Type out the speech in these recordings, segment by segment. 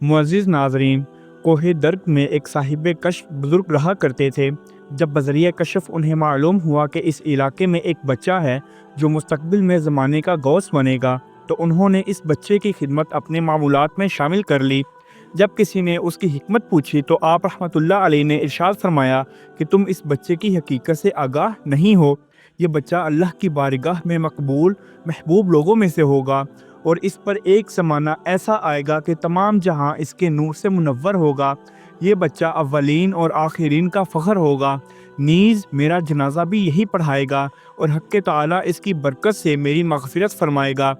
मुअज़्ज़िज़ नाज़रीन, कोहे दर्द में एक साहिब कश्फ बुज़ुर्ग रहा करते थे। जब बज़रिया कशफ उन्हें मालूम हुआ कि इस इलाके में एक बच्चा है जो मुस्तक़बिल में ज़माने का गौस बनेगा, तो उन्होंने इस बच्चे की खिदमत अपने मामूलात में शामिल कर ली। जब किसी ने उसकी हिकमत पूछी तो आप रहमतुल्लाह अलैह ने इरशाद फरमाया कि तुम इस बच्चे की हकीकत से आगाह नहीं हो। ये बच्चा अल्लाह की बारगाह में मकबूल महबूब लोगों में से होगा और इस पर एक ज़माना ऐसा आएगा कि तमाम जहां इसके नूर से मुनव्वर होगा। ये बच्चा अव्वलीन और आखिरीन का फ़ख्र होगा। नीज़ मेरा जनाजा भी यही पढ़ाएगा और हक़ ताला इसकी बरकत से मेरी मग़फ़िरत फ़रमाएगा।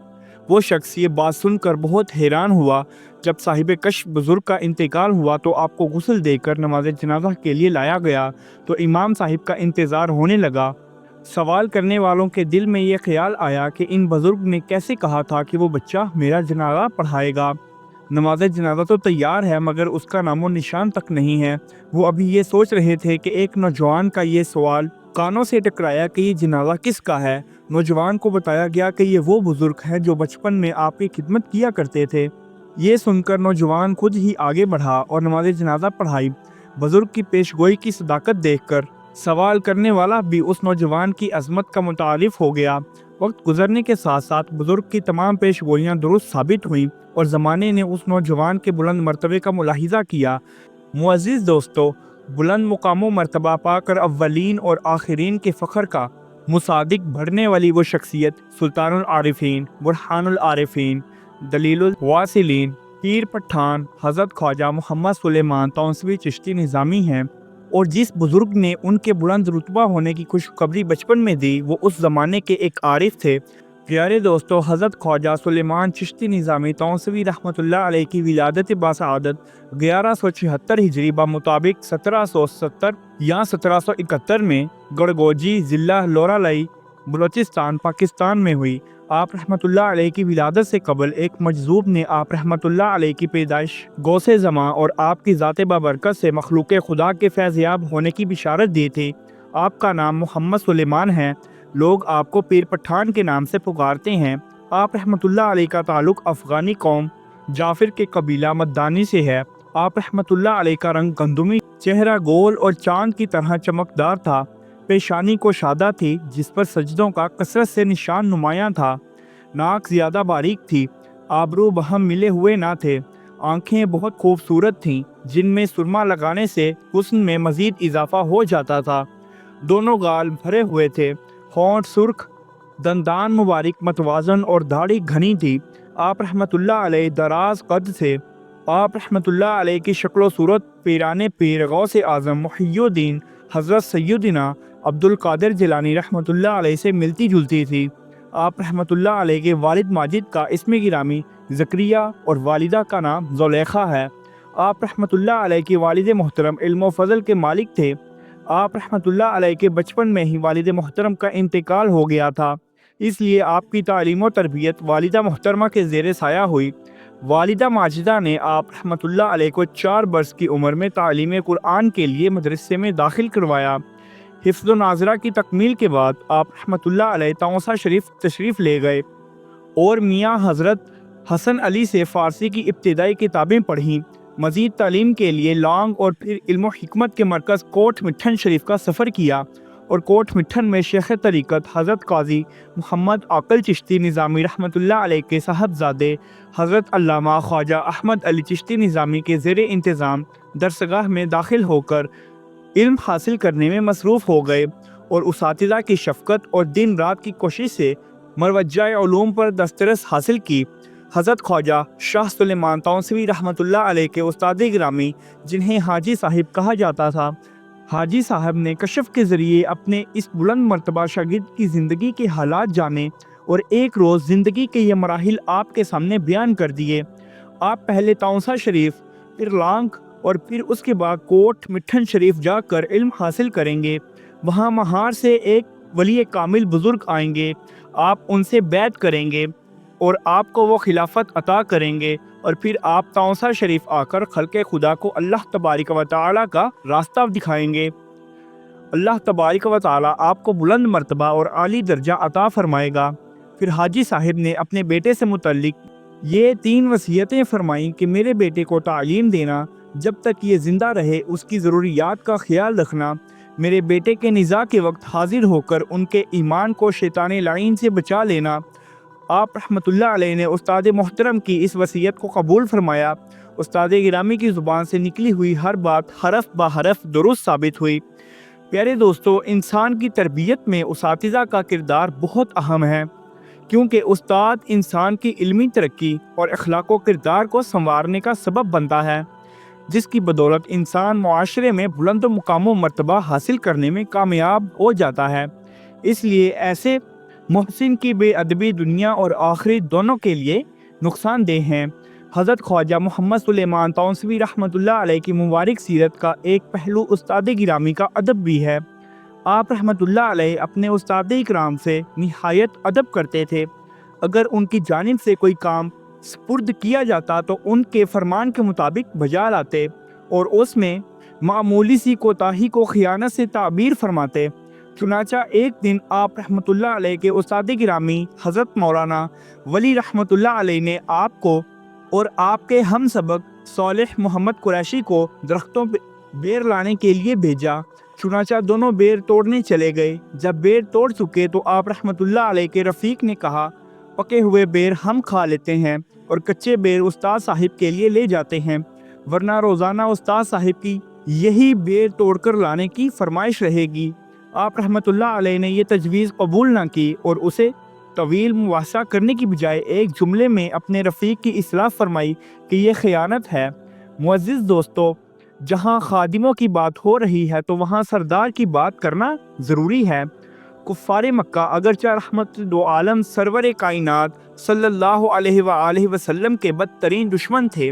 वो शख्स ये बात सुनकर बहुत हैरान हुआ। जब साहिब कश्फ बुज़ुर्ग का इंतकाल हुआ तो आपको गुस्ल देकर नमाज जनाजा के लिए लाया गया तो इमाम साहिब का इंतज़ार होने लगा। सवाल करने वालों के दिल में ये ख्याल आया कि इन बुज़ुर्ग ने कैसे कहा था कि वो बच्चा मेरा जनाजा पढ़ाएगा। नमाज जनाजा तो तैयार है मगर उसका नामो निशान तक नहीं है। वो अभी ये सोच रहे थे कि एक नौजवान का ये सवाल कानों से टकराया कि ये जनाजा किसका है। नौजवान को बताया गया कि ये वो बुज़ुर्ग है जो बचपन में आपकी खिदमत किया करते थे। ये सुनकर नौजवान खुद ही आगे बढ़ा और नमाज जनाजा पढ़ाई। बुज़ुर्ग की पेशगोई की सदाकत देखकर सवाल करने वाला भी उस नौजवान की अज़मत का मुतारिफ हो गया। वक्त गुजरने के साथ साथ बुज़ुर्ग की तमाम पेशगोइयाँ दुरुस्त साबित हुईं और ज़माने ने उस नौजवान के बुलंद मर्तबे का मुलाहिज़ा किया। मुअज़्ज़िज़ दोस्तों, बुलंद मुकाम मर्तबा पाकर अव्वलीन और आखिरीन के फ़ख्र का मुसादिक भरने वाली वो शख्सियत सुल्तानुल आरिफ़ीन, बुरहानुल आरिफ़ीन, दलीलुल वासिलीन, पीर पठान हज़रत ख्वाजा मोहम्मद सुलेमान तौंसवी चिश्ती निज़ामी हैं। और जिस बुज़ुर्ग ने उनके बुलंद रुतबा होने की खुशखबरी बचपन में दी वो उस ज़माने के एक आरिफ थे। प्यारे दोस्तों, हज़रत ख्वाजा सुलेमान चिश्ती निज़ामी तौंसवी रहमतुल्लाह अलैह की विलादत बासआदत 1176 हिजरी मुताबिक 1770 या 1771 में गड़गोजी ज़िला लोरालाई बलोचिस्तान पाकिस्तान में हुई। आप रहमतुल्लाह अलैह की विलादत से कबल एक मजज़ूब ने आप रहमतुल्लाह अलैह की पैदाइश गौसे ज़मा और आपकी ज़ात बाबरकत से मखलूक खुदा के फैज़याब होने की बिशारत दी थी। आपका नाम मोहम्मद सुलेमान है। लोग आपको पीर पठान के नाम से पुकारते हैं। आप रहमतुल्लाह अलैह का ताल्लुक़ अफ़गानी कौम जाफ़िर के कबीला मद्दानी से है। आप रहमतुल्लाह अलैह का रंग गंदुमी, चेहरा गोल और चाँद की तरह चमकदार था। पेशानी को शादा थी जिस पर सजदों का कसरत से निशान नुमायाँ था। नाक ज़्यादा बारीक थी, आबरू बहम मिले हुए ना थे। आँखें बहुत खूबसूरत थीं जिनमें सुरमा लगाने से हुस्न में मज़ीद इजाफा हो जाता था। दोनों गाल भरे हुए थे, होंठ सुर्ख, दंदान मुबारक मतवाज़न और दाढ़ी घनी थी। आप रहमतुल्लाह अलैह दराज कद थे। आप रहमतुल्लाह अलैह की शक्ल सूरत पीराने पीर गौसे आज़म मुहियुद्दीन हज़रत सैयदना अब्दुल कादिर जिलानी रहमतुल्लाह अलैह से मिलती जुलती थी। आप रहमतुल्लाह अलैह के वालिद माजिद का इस्म गिरामी ज़करिया और वालिदा का नाम ज़ुलेखा है। आप रहमतुल्लाह अलैह के वालिद मोहतरम इल्म व फ़ज़ल के मालिक थे। आप रहमतुल्लाह अलैह के बचपन में ही वालिद मोहतरम का इंतकाल हो गया था, इसलिए आपकी तालीम व तरबियत वालिदा मोहतरमा के ज़ेर साया हुई। वालिदा माजिदा ने आप रहमतुल्लाह अलैह को 4 बरस की उम्र में तालीम कुरान के लिए मदरसे में दाखिल करवाया। हिफ्ज़ व नाज़रा की तकमील के बाद आप रहमतुल्लाह अलैह तौसा शरीफ तशरीफ़ ले गए और मियाँ हज़रत हसन अली से फ़ारसी की इब्तिदाई किताबें पढ़ीं। मज़ीद तालीम के लिए लौंग और फिर इल्म हिकमत के मरकज़ कोट मिठन शरीफ का सफ़र किया और कोट मिठन में शेख तरीक़त हज़रत काजी मोहम्मद आकल चिश्ती निज़ामी रहमतुल्लाह अलैह के साहबजादे हज़रत अल्लामा ख्वाजा अहमद अली चिश्ती निज़ामी के ज़ेर इंतज़ाम दरसगाह में दाखिल होकर इल्म हासिल करने में मसरूफ़ हो गए और उसातिज़ा की शफ़क़त और दिन रात की कोशिश से मरवज्जा उलूम पर दस्तरस हासिल की। हज़रत ख्वाजा शाह सुलेमान तौंसवी रहमतुल्लाह अलैह के उस्ताद गिरामी जिन्हें हाजी साहिब कहा जाता था, हाजी साहब ने कशफ के ज़रिए अपने इस बुलंद मर्तबा शागिर्द की ज़िंदगी के हालात जाने और एक रोज़ ज़िंदगी के ये मराहिल आपके सामने बयान कर दिए। आप पहले तौसा शरीफ, फिर लांग और फिर उसके बाद कोट मिठन शरीफ जाकर इल्म हासिल करेंगे। वहाँ महार से एक वली कामिल बुज़ुर्ग आएंगे, आप उनसे बैत करेंगे और आपको वो खिलाफत अता करेंगे और फिर आप तौसा शरीफ आकर खल्क़े खुदा को अल्लाह तबारिक व तआला का रास्ता दिखाएंगे। अल्लाह तबारिक व तआला आपको बुलंद मर्तबा और आली दर्जा अता फरमाएगा। फिर हाजी साहिब ने अपने बेटे से मुतल्लिक یہ 3 وصیتیں فرمائیں کہ میرے بیٹے کو تعلیم دینا، جب تک یہ زندہ رہے اس کی ضروریات کا خیال رکھنا، میرے بیٹے کے نزاع کے وقت حاضر ہو کر ان کے ایمان کو شیطان لعین سے بچا لینا۔ آپ رحمۃ اللہ علیہ نے استاد محترم کی اس وصیت کو قبول فرمایا۔ استاد گرامی کی زبان سے نکلی ہوئی ہر بات حرف بہ حرف درست ثابت ہوئی۔ پیارے دوستو، انسان کی تربیت میں اساتذہ کا کردار بہت اہم ہے، کیونکہ استاد انسان کی علمی ترقی اور اخلاق و کردار کو سنوارنے کا سبب بنتا ہے، جس کی بدولت انسان معاشرے میں بلند و مقام و مرتبہ حاصل کرنے میں کامیاب ہو جاتا ہے۔ اس لیے ایسے محسن کی بے ادبی دنیا اور آخرت دونوں کے لیے نقصان دہ ہیں۔ حضرت خواجہ محمد سلیمان تونسوی رحمۃ اللہ علیہ کی مبارک سیرت کا ایک پہلو استاد گرامی کا ادب بھی ہے۔ آپ رحمۃ اللہ علیہ اپنے استاد اکرام سے نہایت ادب کرتے تھے۔ اگر ان کی جانب سے کوئی کام سپرد کیا جاتا تو ان کے فرمان کے مطابق بجا لاتے اور اس میں معمولی سی کوتاہی کو خیانت سے تعبیر فرماتے۔ چنانچہ ایک دن آپ رحمۃ اللہ علیہ کے استاد گرامی حضرت مولانا ولی رحمۃ اللہ علیہ نے آپ کو اور آپ کے ہم سبق صالح محمد قریشی کو درختوں پہ بیر لانے کے لیے بھیجا۔ چنانچہ دونوں بیر توڑنے چلے گئے۔ جب بیر توڑ چکے تو آپ رحمۃ اللہ علیہ کے رفیق نے کہا، پکے ہوئے بیر ہم کھا لیتے ہیں اور کچے بیر استاد صاحب کے لیے لے جاتے ہیں، ورنہ روزانہ استاد صاحب کی یہی بیر توڑ کر لانے کی فرمائش رہے گی۔ آپ رحمۃ اللہ علیہ نے یہ تجویز قبول نہ کی اور اسے طویل مباحثہ کرنے کی بجائے ایک جملے میں اپنے رفیق کی اصلاح فرمائی کہ یہ خیانت ہے۔ معزز دوستو، جہاں خادموں کی بات ہو رہی ہے تو وہاں سردار کی بات کرنا ضروری ہے۔ کفار مکہ اگرچہ رحمت دو عالم سرور کائنات صلی اللہ علیہ وآلہ وسلم کے بدترین دشمن تھے،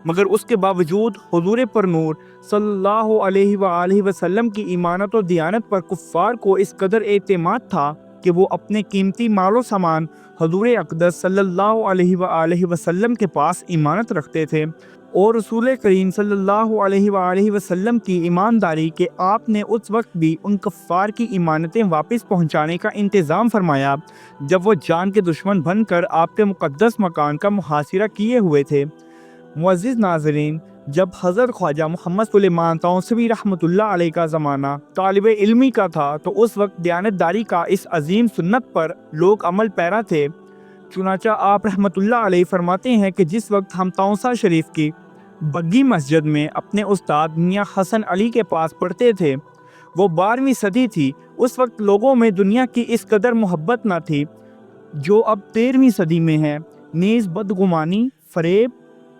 مگر اس کے باوجود حضور پر نور صلی اللہ علیہ وآلہ وسلم کی ایمانت و دیانت پر کفار کو اس قدر اعتماد تھا کہ وہ اپنے قیمتی مال و سامان حضور اقدس صلی اللہ علیہ وآلہ وسلم کے پاس ایمانت رکھتے تھے، اور رسول کریم صلی اللہ علیہ وآلہ وسلم کی ایمانداری کہ آپ نے اس وقت بھی ان کفار کی ایمانتیں واپس پہنچانے کا انتظام فرمایا جب وہ جان کے دشمن بن کر آپ کے مقدس مکان کا محاصرہ کیے ہوئے تھے۔ معزز ناظرین، جب حضرت خواجہ محمد سلیمان تونسوی رحمۃ اللہ علیہ کا زمانہ طالب علمی کا تھا تو اس وقت دیانتداری کا اس عظیم سنت پر لوگ عمل پیرا تھے۔ چنانچہ آپ رحمۃ اللہ علیہ فرماتے ہیں کہ جس وقت ہم تونسا شریف کی بگی مسجد میں اپنے استاد میاں حسن علی کے پاس پڑھتے تھے، وہ 12ویں صدی تھی۔ اس وقت لوگوں میں دنیا کی اس قدر محبت نہ تھی جو اب 13ویں صدی میں ہے، نیز بدگمانی، فریب،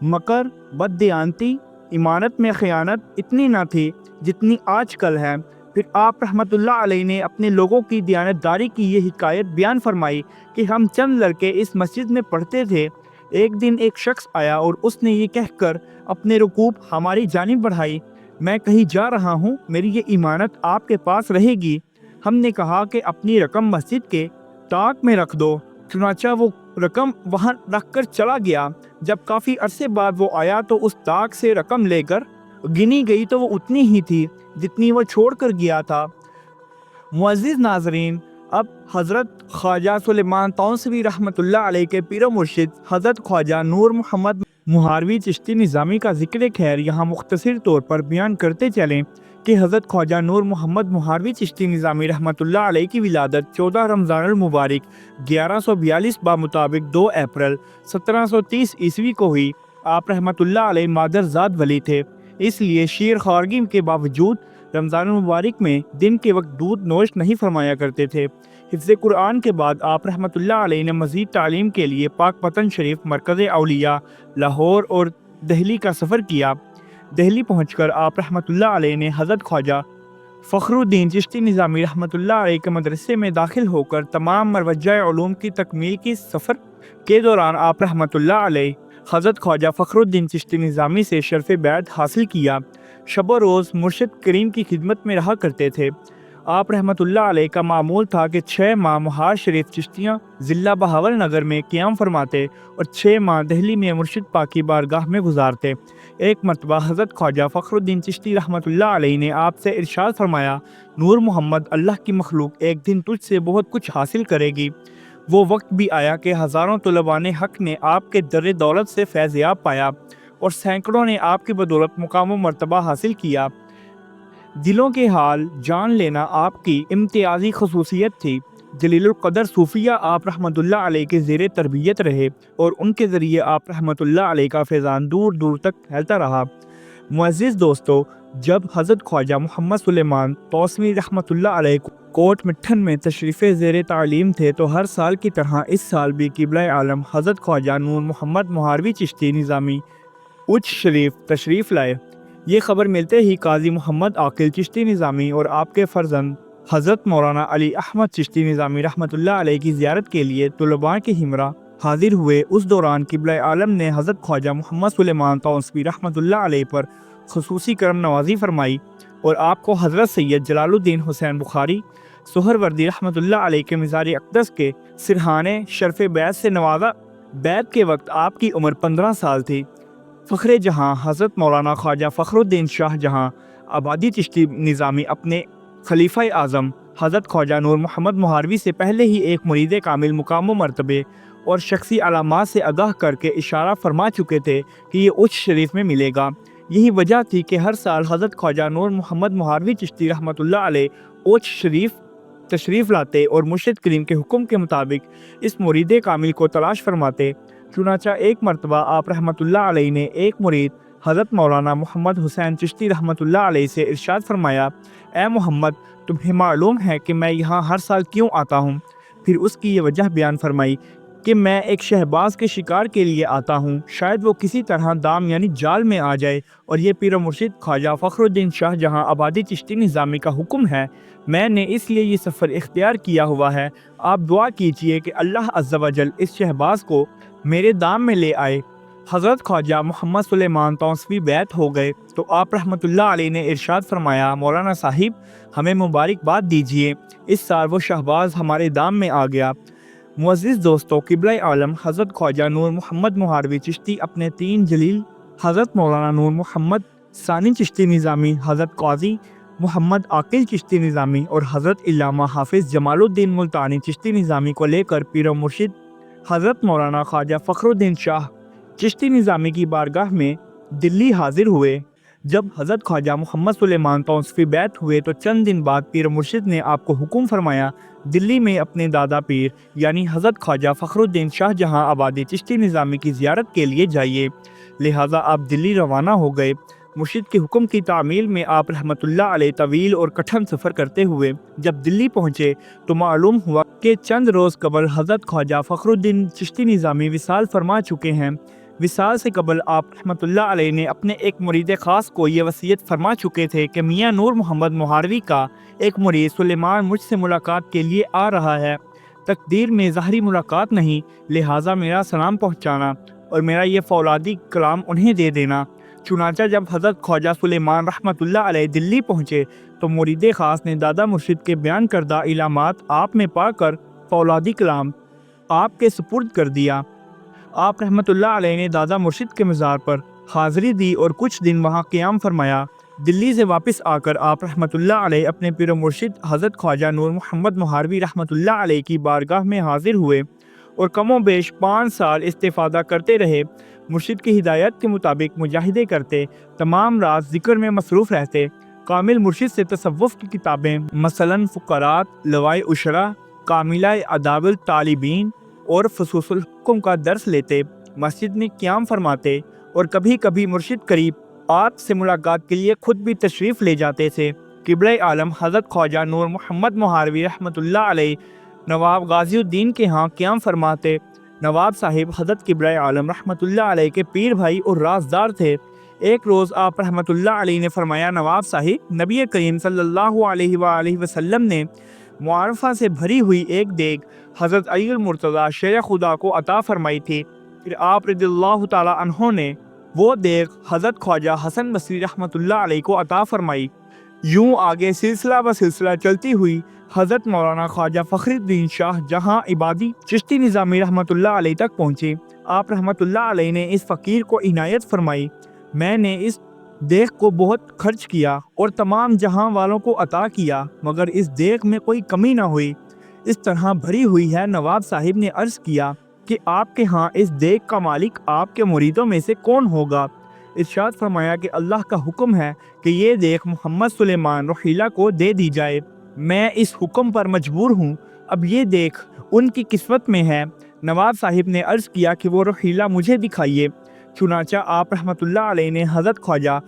مکر، بددیانتی، ایمانت میں خیانت اتنی نہ تھی جتنی آج کل ہے۔ پھر آپ رحمۃ اللہ علیہ نے اپنے لوگوں کی دیانتداری کی یہ حکایت بیان فرمائی کہ ہم چند لڑکے اس مسجد میں پڑھتے تھے۔ ایک دن ایک شخص آیا اور اس نے یہ کہہ کر اپنے رکوب ہماری جانب بڑھائی، میں کہیں جا رہا ہوں، میری یہ ایمانت آپ کے پاس رہے گی۔ ہم نے کہا کہ اپنی رقم مسجد کے طاق میں رکھ دو۔ چنانچہ وہ رقم وہاں رکھ کر چلا گیا۔ جب کافی عرصے بعد وہ آیا تو اس طاق سے رقم لے کر گنی گئی تو وہ اتنی ہی تھی جتنی وہ چھوڑ کر گیا تھا۔ معزز ناظرین، اب حضرت خواجہ سلیمان تونسوی رحمۃ اللہ علیہ کے پیر و مرشد حضرت خواجہ نور محمد مہاروی چشتی نظامی کا ذکر خیر یہاں مختصر طور پر بیان کرتے چلیں کہ حضرت خواجہ نور محمد مہاروی چشتی نظامی رحمۃ اللہ علیہ کی ولادت 14 رمضان المبارک 1142 بمطابق 2 اپریل 1730 عیسوی کو ہوئی۔ آپ رحمۃ اللہ علیہ مادرزاد ولی تھے، اس لیے شیر خوارگی کے باوجود رمضان المبارک میں دن کے وقت دودھ نوش نہیں فرمایا کرتے تھے۔ حفظ قرآن کے بعد آپ رحمۃ اللہ علیہ نے مزید تعلیم کے لیے پاک پتن شریف، مرکز اولیاء، لاہور اور دہلی کا سفر کیا۔ دہلی پہنچ کر آپ رحمۃ اللہ علیہ نے حضرت خواجہ فخر الدین چشتی نظامی رحمۃ اللہ علیہ کے مدرسے میں داخل ہو کر تمام مروجہ علوم کی تکمیل کی سفر کے دوران آپ رحمۃ اللہ علیہ حضرت خواجہ فخر الدین چشتی نظامی سے شرف بیعت حاصل کیا۔ شب و روز مرشد کریم کی خدمت میں رہا کرتے تھے۔ آپ رحمۃ اللہ علیہ کا معمول تھا کہ 6 ماہ محار شریف چشتیاں ضلع بہاول نگر میں قیام فرماتے اور 6 ماہ دہلی میں مرشد پاک کی بارگاہ میں گزارتے۔ ایک مرتبہ حضرت خواجہ فخر الدین چشتی رحمۃ اللہ علیہ نے آپ سے ارشاد فرمایا، نور محمد، اللہ کی مخلوق ایک دن تجھ سے بہت کچھ حاصل کرے گی۔ وہ وقت بھی آیا کہ ہزاروں طلباء حق نے آپ کے در دولت سے فیضیاب پایا اور سینکڑوں نے آپ کی بدولت مقام و مرتبہ حاصل کیا۔ دلوں کے حال جان لینا آپ کی امتیازی خصوصیت تھی۔ جلیل القدر صوفیہ آپ رحمۃ اللہ علیہ کے زیر تربیت رہے اور ان کے ذریعے آپ رحمۃ اللہ علیہ کا فیضان دور دور تک پھیلتا رہا۔ معزز دوستو، جب حضرت خواجہ محمد سلیمان توسوی رحمۃ اللہ علیہ کوٹ مٹھن میں تشریف زیر تعلیم تھے تو ہر سال کی طرح اس سال بھی قبلہ عالم حضرت خواجہ نور محمد مہاروی چشتی نظامی اچ شریف تشریف لائے۔ یہ خبر ملتے ہی قاضی محمد عاقل چشتی نظامی اور آپ کے فرزند حضرت مولانا علی احمد چشتی نظامی رحمۃ اللہ علیہ کی زیارت کے لیے طلباء کے ہمراہ حاضر ہوئے۔ اس دوران قبلہ عالم نے حضرت خواجہ محمد سلیمان توسوی رحمۃ اللہ علیہ پر خصوصی کرم نوازی فرمائی اور آپ کو حضرت سید جلال الدین حسین بخاری سہروردی رحمۃ اللہ علیہ کے مزار اقدس کے سرحانے شرف بیعت سے نوازا۔ بیعت کے وقت آپ کی عمر 15 سال تھی۔ فخر جہاں حضرت مولانا خواجہ فخر الدین شاہ جہاں آبادی چشتی نظامی اپنے خلیفہ اعظم حضرت خواجہ نور محمد مہاروی سے پہلے ہی ایک مرید کامل مقام و مرتبے اور شخصی علامات سے آگاہ کر کے اشارہ فرما چکے تھے کہ یہ اچ شریف میں ملے گا۔ یہی وجہ تھی کہ ہر سال حضرت خواجہ نور محمد مہاروی چشتی رحمۃ اللہ علیہ اچ شریف تشریف لاتے اور مرشد کریم کے حکم کے مطابق اس مرید کامل کو تلاش فرماتے۔ چنانچہ ایک مرتبہ آپ رحمۃ اللہ علیہ نے ایک مرید حضرت مولانا محمد حسین چشتی رحمۃ اللہ علیہ سے ارشاد فرمایا، اے محمد، تمہیں معلوم ہے کہ میں یہاں ہر سال کیوں آتا ہوں؟ پھر اس کی یہ وجہ بیان فرمائی کہ میں ایک شہباز کے شکار کے لیے آتا ہوں، شاید وہ کسی طرح دام یعنی جال میں آ جائے، اور یہ پیر و مرشد خواجہ فخر الدین شاہ جہاں آبادی چشتی نظامی کا حکم ہے، میں نے اس لیے یہ سفر اختیار کیا ہوا ہے۔ آپ دعا کیجئے کہ اللہ عز و جل اس شہباز کو میرے دام میں لے آئے۔ حضرت خواجہ محمد سلیمان توسوی بیعت ہو گئے تو آپ رحمۃ اللہ علیہ نے ارشاد فرمایا، مولانا صاحب ہمیں مبارکباد دیجئے، اس سال وہ شہباز ہمارے دام میں آ گیا۔ معزز دوستو، قبلہ عالم حضرت خواجہ نور محمد مہاروی چشتی اپنے 3 جلیل حضرت مولانا نور محمد ثانی چشتی نظامی، حضرت قاضی محمد عاقل چشتی نظامی اور حضرت علامہ حافظ جمال الدین ملتانی چشتی نظامی کو لے کر پیر و مرشد حضرت مولانا خواجہ فخر الدین شاہ چشتی نظامی کی بارگاہ میں دلی حاضر ہوئے۔ جب حضرت خواجہ محمد سلیمان توسوی بیعت ہوئے تو چند دن بعد پیر مرشد نے آپ کو حکم فرمایا، دلی میں اپنے دادا پیر یعنی حضرت خواجہ فخر الدین شاہ جہاں آبادی چشتی نظامی کی زیارت کے لیے جائیے۔ لہٰذا آپ دلی روانہ ہو گئے۔ مرشد کے حکم کی تعمیل میں آپ رحمۃ اللہ علیہ طویل اور کٹھن سفر کرتے ہوئے جب دلی پہنچے تو معلوم ہوا کہ چند روز قبل حضرت خواجہ فخر الدین چشتی نظامی وصال فرما چکے ہیں۔ وصال سے قبل آپ رحمۃ اللہ علیہ نے اپنے ایک مرید خاص کو یہ وصیت فرما چکے تھے کہ میاں نور محمد مہاروی کا ایک مرید سلیمان مجھ سے ملاقات کے لیے آ رہا ہے۔ تقدیر میں ظاہری ملاقات نہیں، لہٰذا میرا سلام پہنچانا اور میرا یہ فولادی کلام انہیں دے دینا۔ چنانچہ جب حضرت خواجہ سلیمان رحمۃ اللہ علیہ دلی پہنچے تو مرید خاص نے دادا مرشد کے بیان کردہ علامات آپ میں پا کر فولادی کلام آپ کے سپرد کر دیا۔ آپ رحمۃ اللہ علیہ نے دادا مرشد کے مزار پر حاضری دی اور کچھ دن وہاں قیام فرمایا۔ دلی سے واپس آ کر آپ رحمۃ اللہ علیہ اپنے پیر و مرشد حضرت خواجہ نور محمد مہاروی رحمۃ اللہ علیہ کی بارگاہ میں حاضر ہوئے اور کم و بیش 5 سال استفادہ کرتے رہے۔ مرشد کی ہدایت کے مطابق مجاہدے کرتے، تمام رات ذکر میں مصروف رہتے۔ کامل مرشد سے تصوف کی کتابیں مثلاً فقرات، لوائے عشرہ، کاملہ آداب الطالبین اور فصوص الحکم کا درس لیتے، مسجد میں قیام فرماتے اور کبھی کبھی مرشد قریب آپ سے ملاقات کے لیے خود بھی تشریف لے جاتے تھے۔ قبلہ عالم حضرت خواجہ نور محمد مہاروی رحمۃ اللہ علیہ نواب غازی الدین کے ہاں قیام فرماتے۔ نواب صاحب حضرت قبلہ عالم رحمۃ اللہ علیہ کے پیر بھائی اور رازدار تھے۔ ایک روز آپ رحمۃ اللہ علیہ نے فرمایا، نواب صاحب، نبی کریم صلی اللہ علیہ وآلہ وسلم نے معارفہ سے بھری ہوئی ایک دیگ حضرت علی المرتضیٰ شیر خدا کو عطا فرمائی تھی۔ پھر آپ رضی اللہ تعالیٰ عنہ نے وہ دیگ حضرت خواجہ حسن بصری رحمۃ اللہ علیہ کو عطا فرمائی۔ یوں آگے سلسلہ بہ سلسلہ چلتی ہوئی حضرت مولانا خواجہ فخر الدین شاہ جہاں عبادی چشتی نظامی رحمۃ اللہ علیہ تک پہنچی۔ آپ رحمۃ اللہ علیہ نے اس فقیر کو عنایت فرمائی، میں نے اس دیگ کو بہت خرچ کیا اور تمام جہاں والوں کو عطا کیا، مگر اس دیگ میں کوئی کمی نہ ہوئی۔ इस तरह भरी हुई है। नवाब साहिब ने अर्ज किया कि आपके यहाँ इस देग का मालिक आपके मुरीदों में से कौन होगा? इरशाद फरमाया कि अल्लाह का हुक्म है कि ये देख मोहम्मद सुलेमान रोहीला को दे दी जाए। मैं इस हुक्म पर मजबूर हूँ, अब ये देख उनकी किस्मत में है। नवाब साहिब ने अर्ज़ किया कि वो रोहीला मुझे दिखाइए। चुनाचा आप रहमतुल्लाह अलैह ने हज़रत ख्वाजा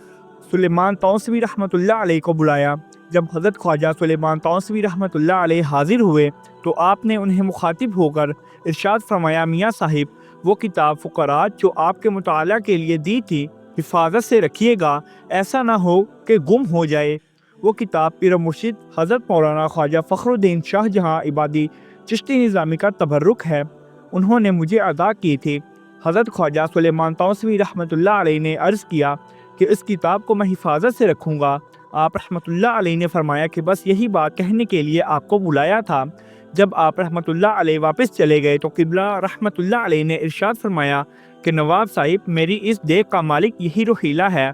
सुलेमान तौसवी रहमतुल्लाह अलैह को बुलाया। जब हज़रत ख्वाजा सुलेमान तौसवी रहमतुल्लाह अलैह हाजिर हुए तो आपने उन्हें मुखातिब होकर इरशाद फरमाया, मियाँ साहिब, वो किताब फ़ुक़रात जो आपके मुताला के लिए दी थी हिफाजत से रखिएगा, ऐसा ना हो कि गुम हो जाए। वो किताब पीर मुर्शिद हज़रत मौलाना ख्वाजा फ़खरुद्दीन शाहजहाँ इबादी चिश्ती निज़ामी का तबर्रुक है, उन्होंने मुझे अदा की थी। हज़रत ख्वाजा सुलेमान तौसवी रहमतुल्लाह अलैह ने अर्ज़ किया कि इस किताब को मैं हिफाजत से रखूँगा। आप रहमतुल्लाह अलैह ने फरमाया कि बस यही बात कहने के लिए आपको बुलाया था। जब आप रहमतुल्लाह अलैह वापस चले गए तो क़िबला रहमतुल्लाह अलैह ने इरशाद फरमाया कि नवाब साहिब, मेरी इस देग का मालिक यही रोहीला है।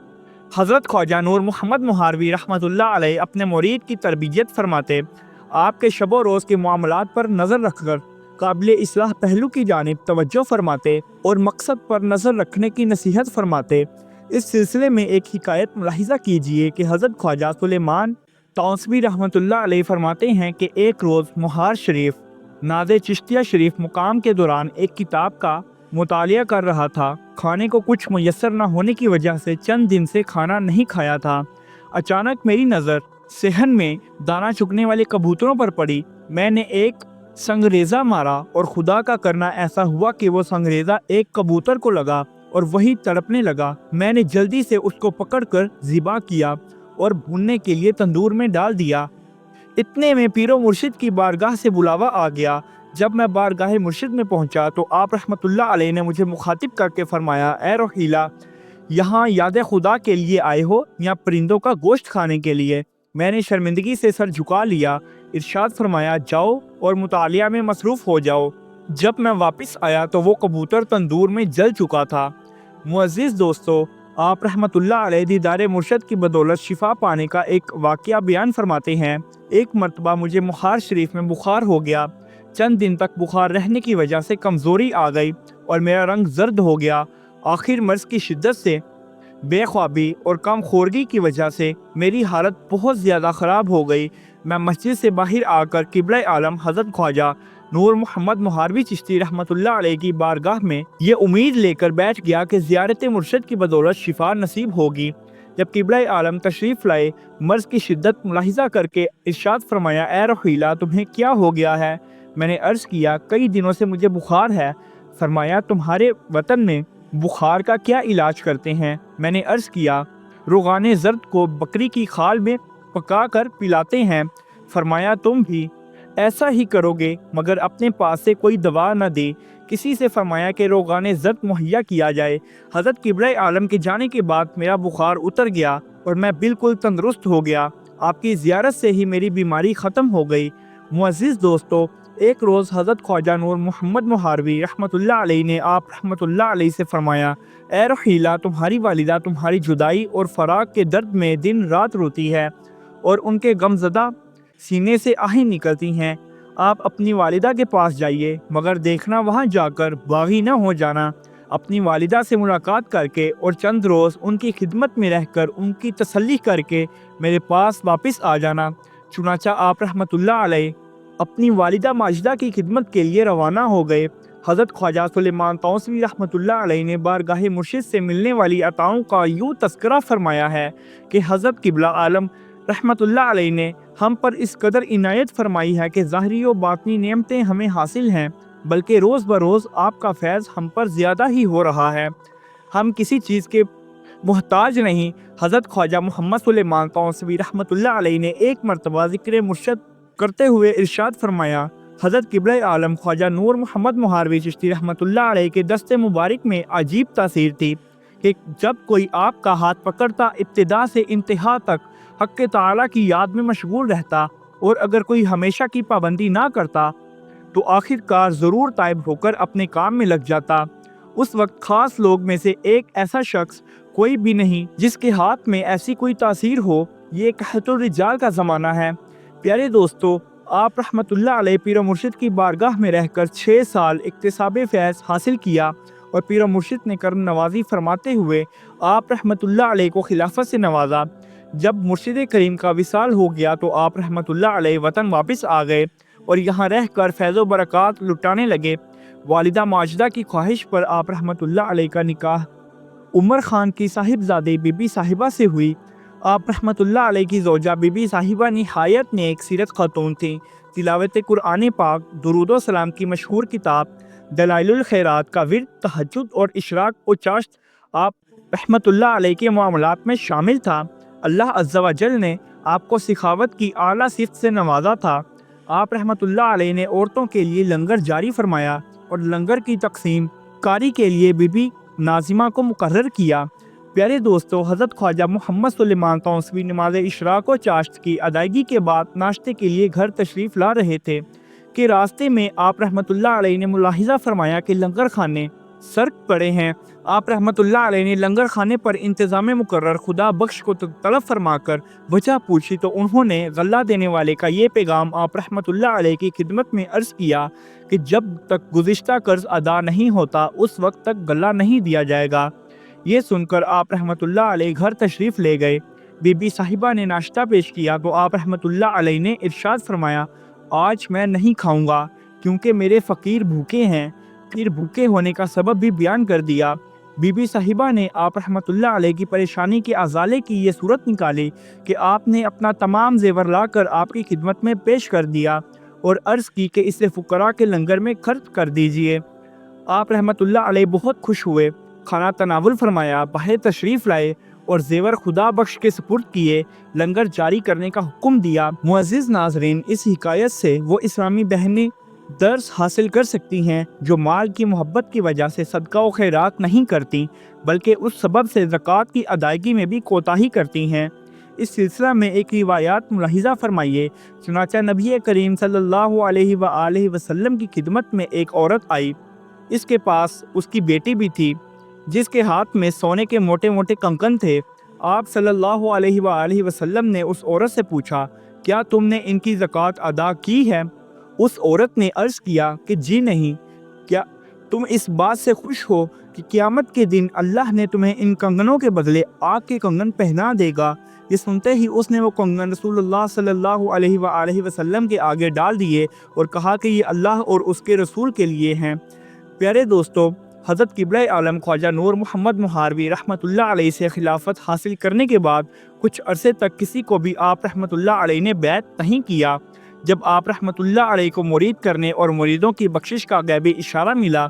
हज़रत ख्वाजा नूर मोहम्मद मुहारवी रहमतुल्लाह अलैह अपने मुरीद की तरबियत फरमाते, आपके शबो रोज़ के मामलात पर नज़र रखकर काबिल इस्लाह पहलू की जानिब तवज्जो फरमाते और मकसद पर नज़र रखने की नसीहत फरमाते। इस सिलसिले में एक हिकायत मुलाहिज़ा कीजिए कि हज़रत ख्वाजा सुलेमान तौसवी रहमतुल्लाह अलैह फरमाते हैं कि एक रोज़ मुहार शरीफ नाज़े चिश्तिया शरीफ मुकाम के दौरान एक किताब का मुतालिया कर रहा था। खाने को कुछ मुयस्सर न होने की वजह से चंद दिन से खाना नहीं खाया था। अचानक मेरी नज़र सेहन में दाना चुगने वाले कबूतरों पर पड़ी। मैंने एक संगरेज़ा मारा और खुदा का करना ऐसा हुआ कि वो संगरेज़ा एक कबूतर को लगा और वही तड़पने लगा। मैंने जल्दी से उसको पकड़कर ज़िबा किया और भूनने के लिए तंदूर में डाल दिया। इतने में पीरो मुर्शिद की बारगाह से बुलावा आ गया। जब मैं बारगाह मुर्शिद में पहुंचा तो आप रहमतुल्लाह अलैह ने मुझे मुखातिब करके फरमाया, ए रोहीला, यहाँ याद खुदा के लिए आए हो या परिंदों का गोश्त खाने के लिए? मैंने शर्मिंदगी से सर झुका लिया। इरशाद फरमाया, जाओ और मुतालिया में मसरूफ़ हो जाओ। जब मैं वापस आया तो वो कबूतर तंदूर में जल चुका था। मुअज़्ज़िज़ दोस्तों, आप रहमतुल्लाह अलैह दीदार मुर्शद की बदौलत शिफा पाने का एक वाक़या बयान फरमाते हैं। एक मरतबा मुझे मुहार शरीफ में बुखार हो गया। चंद दिन तक बुखार रहने की वजह से कमज़ोरी आ गई और मेरा रंग जर्द हो गया। आखिर मर्ज़ की शिद्दत से, बेख्वाबी और कम खोरगी की वजह से मेरी हालत बहुत ज़्यादा ख़राब हो गई। मैं मस्जिद से बाहर आकर क़िबला आलम हज़रत ख्वाजा नूर मोहम्मद मुहारवी चिश्ती रहमतुल्लाह अलैह की बारगाह में ये उम्मीद लेकर बैठ गया कि ज़ियारत मुर्शद की बदौलत शिफा नसीब होगी। जब क़िबला आलम तशरीफ़ लाए, मर्ज़ की शिद्दत मुलाहिज़ा करके इरशाद फरमाया, ए रोहीला, तुम्हें क्या हो गया है? मैंने अर्ज़ किया, कई दिनों से मुझे बुखार है। फरमाया, तुम्हारे वतन में बुखार का क्या इलाज करते हैं? मैंने अर्ज़ किया, रोगाने ज़र्द को बकरी की खाल में पका कर पिलाते हैं। फरमाया, तुम भी ऐसा ही करोगे, मगर अपने पास से कोई दवा न दे। किसी से फरमाया कि रोगाने ज़र्द मुहैया किया जाए। हज़रत क़िबला आलम के जाने के बाद मेरा बुखार उतर गया और मैं बिल्कुल तंदुरुस्त हो गया। आपकी ज़ियारत से ही मेरी बीमारी ख़त्म हो गई। मुअज़्ज़िज़ दोस्तों, एक रोज़ हज़रत ख्वाजा नूर मोहम्मद मुहारवी रहमतुल्लाह अलैह ने आप रहमतुल्लाह अलैह से फरमाया, ए रोहीला, तुम्हारी वालिदा तुम्हारी जुदाई और फ़राक़ के दर्द में दिन रात रोती है और उनके गमज़दा सीने से आहें निकलती हैं। आप अपनी वालिदा के पास जाइए, मगर देखना वहाँ जाकर बागी न हो जाना। अपनी वालिदा से मुलाकात करके और चंद रोज़ उनकी खिदमत में रहकर उनकी तसल्ली करके मेरे पास वापस आ जाना। चुनाचा आप रहमतुल्लाह अलैह अपनी वालिदा माजिदा की खिदमत के लिए रवाना हो गए। हज़रत ख्वाजा सुलेमान तौसवी रहमतुल्लाह अलैह ने बारगाह मुर्शिद से मिलने वाली अताओं का यूँ तज़किरा फरमाया है कि हज़रत क़िबला आलम रहमतुल्लाह अलैह ने हम पर इस कदर इनायत फरमाई है कि ज़ाहिरी और बातनी नेमतें हमें हासिल हैं, बल्कि रोज़ बरोज़ आपका फैज़ हम पर ज़्यादा ही हो रहा है। हम किसी चीज़ के मोहताज नहीं। हज़रत ख्वाजा मोहम्मद सुलेमान तौसवी रहमतुल्लाह अलैह ने एक मरतबा ज़िक्र मुर्शद करते हुए इरशाद फरमाया, हज़रत क़िबला आलम ख्वाजा नूर मोहम्मद मुहारवी चिश्ती रहमतुल्लाह अलैह के दस्ते मुबारक में अजीब तासीर थी कि जब कोई आपका हाथ पकड़ता, इब्तिदा से इंतहा तक हक़ ताला की याद में मशगूल रहता, और अगर कोई हमेशा की पाबंदी ना करता तो आखिरकार ज़रूर ताइब होकर अपने काम में लग जाता। उस वक्त ख़ास लोग में से एक ऐसा शख्स कोई भी नहीं जिसके हाथ में ऐसी कोई तासीर हो। ये कहतुर रिजाल का ज़माना है। प्यारे दोस्तों, आप रहमतुल्लाह अलैह पीर मुर्शिद की बारगाह में रहकर 6 साल इक्तिसाब फैज़ हासिल किया और पीर मुर्शिद ने करम नवाजी फरमाते हुए आप रहमतुल्लाह अलैह को खिलाफत से नवाजा। जब मुर्शिद करीम का विसाल हो गया तो आप रहमतुल्लाह अलैह वतन वापस आ गए और यहाँ रहकर फैज़ व बरक़ात लुटाने लगे। वालिदा माजिदा की ख्वाहिश पर आप रहमतुल्लाह अलैह का निकाह उमर खान की साहिबजादे बीबी साहिबा से हुई। आप रहमतुल्लाह अलैह की ज़ौजा बीबी साहिबा निहायत नेक सीरत खातून थीं। तिलावत कुरान पाक, दुरूद व सलाम की मशहूर किताब दलाइलुल खैरात का विर्द, तहज्जुद और इशराक व चाश्त आप रहमतुल्लाह अलैह के मामलात में शामिल था। अल्लाह अज़्ज़ा व जल ने आपको सिखावत की आला सिफ़त से नवाजा था। आप रहमतुल्लाह अलैह ने औरतों के लिए लंगर जारी फरमाया और लंगर की तकसीम कारी के लिए बीबी नाजिमा को मुकर्रर किया। प्यारे दोस्तों, हज़रत ख्वाजा मोहम्मद सुलेमान तौसवी नमाज इशराक व चाश्त की अदायगी के बाद नाश्ते के लिए घर तशरीफ़ ला रहे थे कि रास्ते में आप रहमतुल्लाह अलैह ने मुलाहिज़ा फरमाया कि लंगर खाने सर्क पड़े हैं। आप रहमतुल्लाह अलैह ने लंगर खाने पर इंतज़ाम मुकर्रर खुदा बख्श को तलब फरमाकर वजह पूछी तो उन्होंने गल्ला देने वाले का ये पैगाम आप रहमतुल्लाह अलैह की खिदमत में अर्ज़ किया कि जब तक गुज़िश्ता कर्ज़ अदा नहीं होता उस वक्त तक गल्ला नहीं दिया जाएगा। ये सुनकर आप रहमतुल्लाह अलैह घर तशरीफ़ ले गए। बीबी साहिबा ने नाश्ता पेश किया तो आप रहमतुल्लाह अलैह ने इरशाद फरमाया, आज मैं नहीं खाऊंगा क्योंकि मेरे फ़कीर भूखे हैं। फिर भूखे होने का सबब भी बयान कर दिया। बीबी साहिबा ने आप रहमतुल्लाह अलैह की परेशानी के अजाले की ये सूरत निकाली कि आपने अपना तमाम जेवर लाकर आपकी खिदमत में पेश कर दिया और अर्ज़ की कि इसे फ़ुकरा के लंगर में खर्च कर दीजिए। आप रहमतुल्लाह अलैह बहुत खुश हुए, खाना तनावुल फरमाया, बाहर तशरीफ़ लाए और जेवर खुदा बख्श के सुपुर्द किए, लंगर जारी करने का हुक्म दिया। मुअज़्ज़िज़ नाज़रीन, इस हिकायत से वो इस्लामी बहनें दर्स हासिल कर सकती हैं जो माल की मोहब्बत की वजह से सदका व खैरात नहीं करती बल्कि उस सबब से ज़कात की अदायगी में भी कोताही करती हैं। इस सिलसिला में एक रिवायात मुलाहिज़ा फरमाइए। चुनांचे नबी करीम सल्लल्लाहु अलैहि व आलिहि वसल्लम की खिदमत में एक औरत आई। इसके पास उसकी बेटी भी थी जिसके हाथ में सोने के मोटे मोटे कंकन थे। आप सल्लल्लाहु अलैहि व आलिहि वसल्लम ने उस औरत से पूछा, क्या तुमने इनकी ज़कात अदा की है? उस औरत ने अर्ज़ किया कि जी नहीं। क्या तुम इस बात से खुश हो कि क़यामत के दिन अल्लाह ने तुम्हें इन कंगनों के बदले आग के कंगन पहना देगा? ये सुनते ही उसने वो कंगन रसूलुल्लाह सल्लल्लाहु अलैहि व आलिहि वसल्लम के आगे डाल दिए और कहा कि ये अल्लाह और उसके रसूल के लिए हैं। प्यारे दोस्तों, हज़रत क़िबला आलम ख्वाजा नूर मोहम्मद मुहारवी रहमतुल्लाह अलैह से खिलाफत हासिल करने के बाद कुछ अरसे तक किसी को भी आप रहमतुल्लाह अलैह ने बैत नहीं किया। जब आप रहमतुल्लाह अलैह को मुरीद करने और मुरीदों की बख्शिश का गैबी इशारा मिला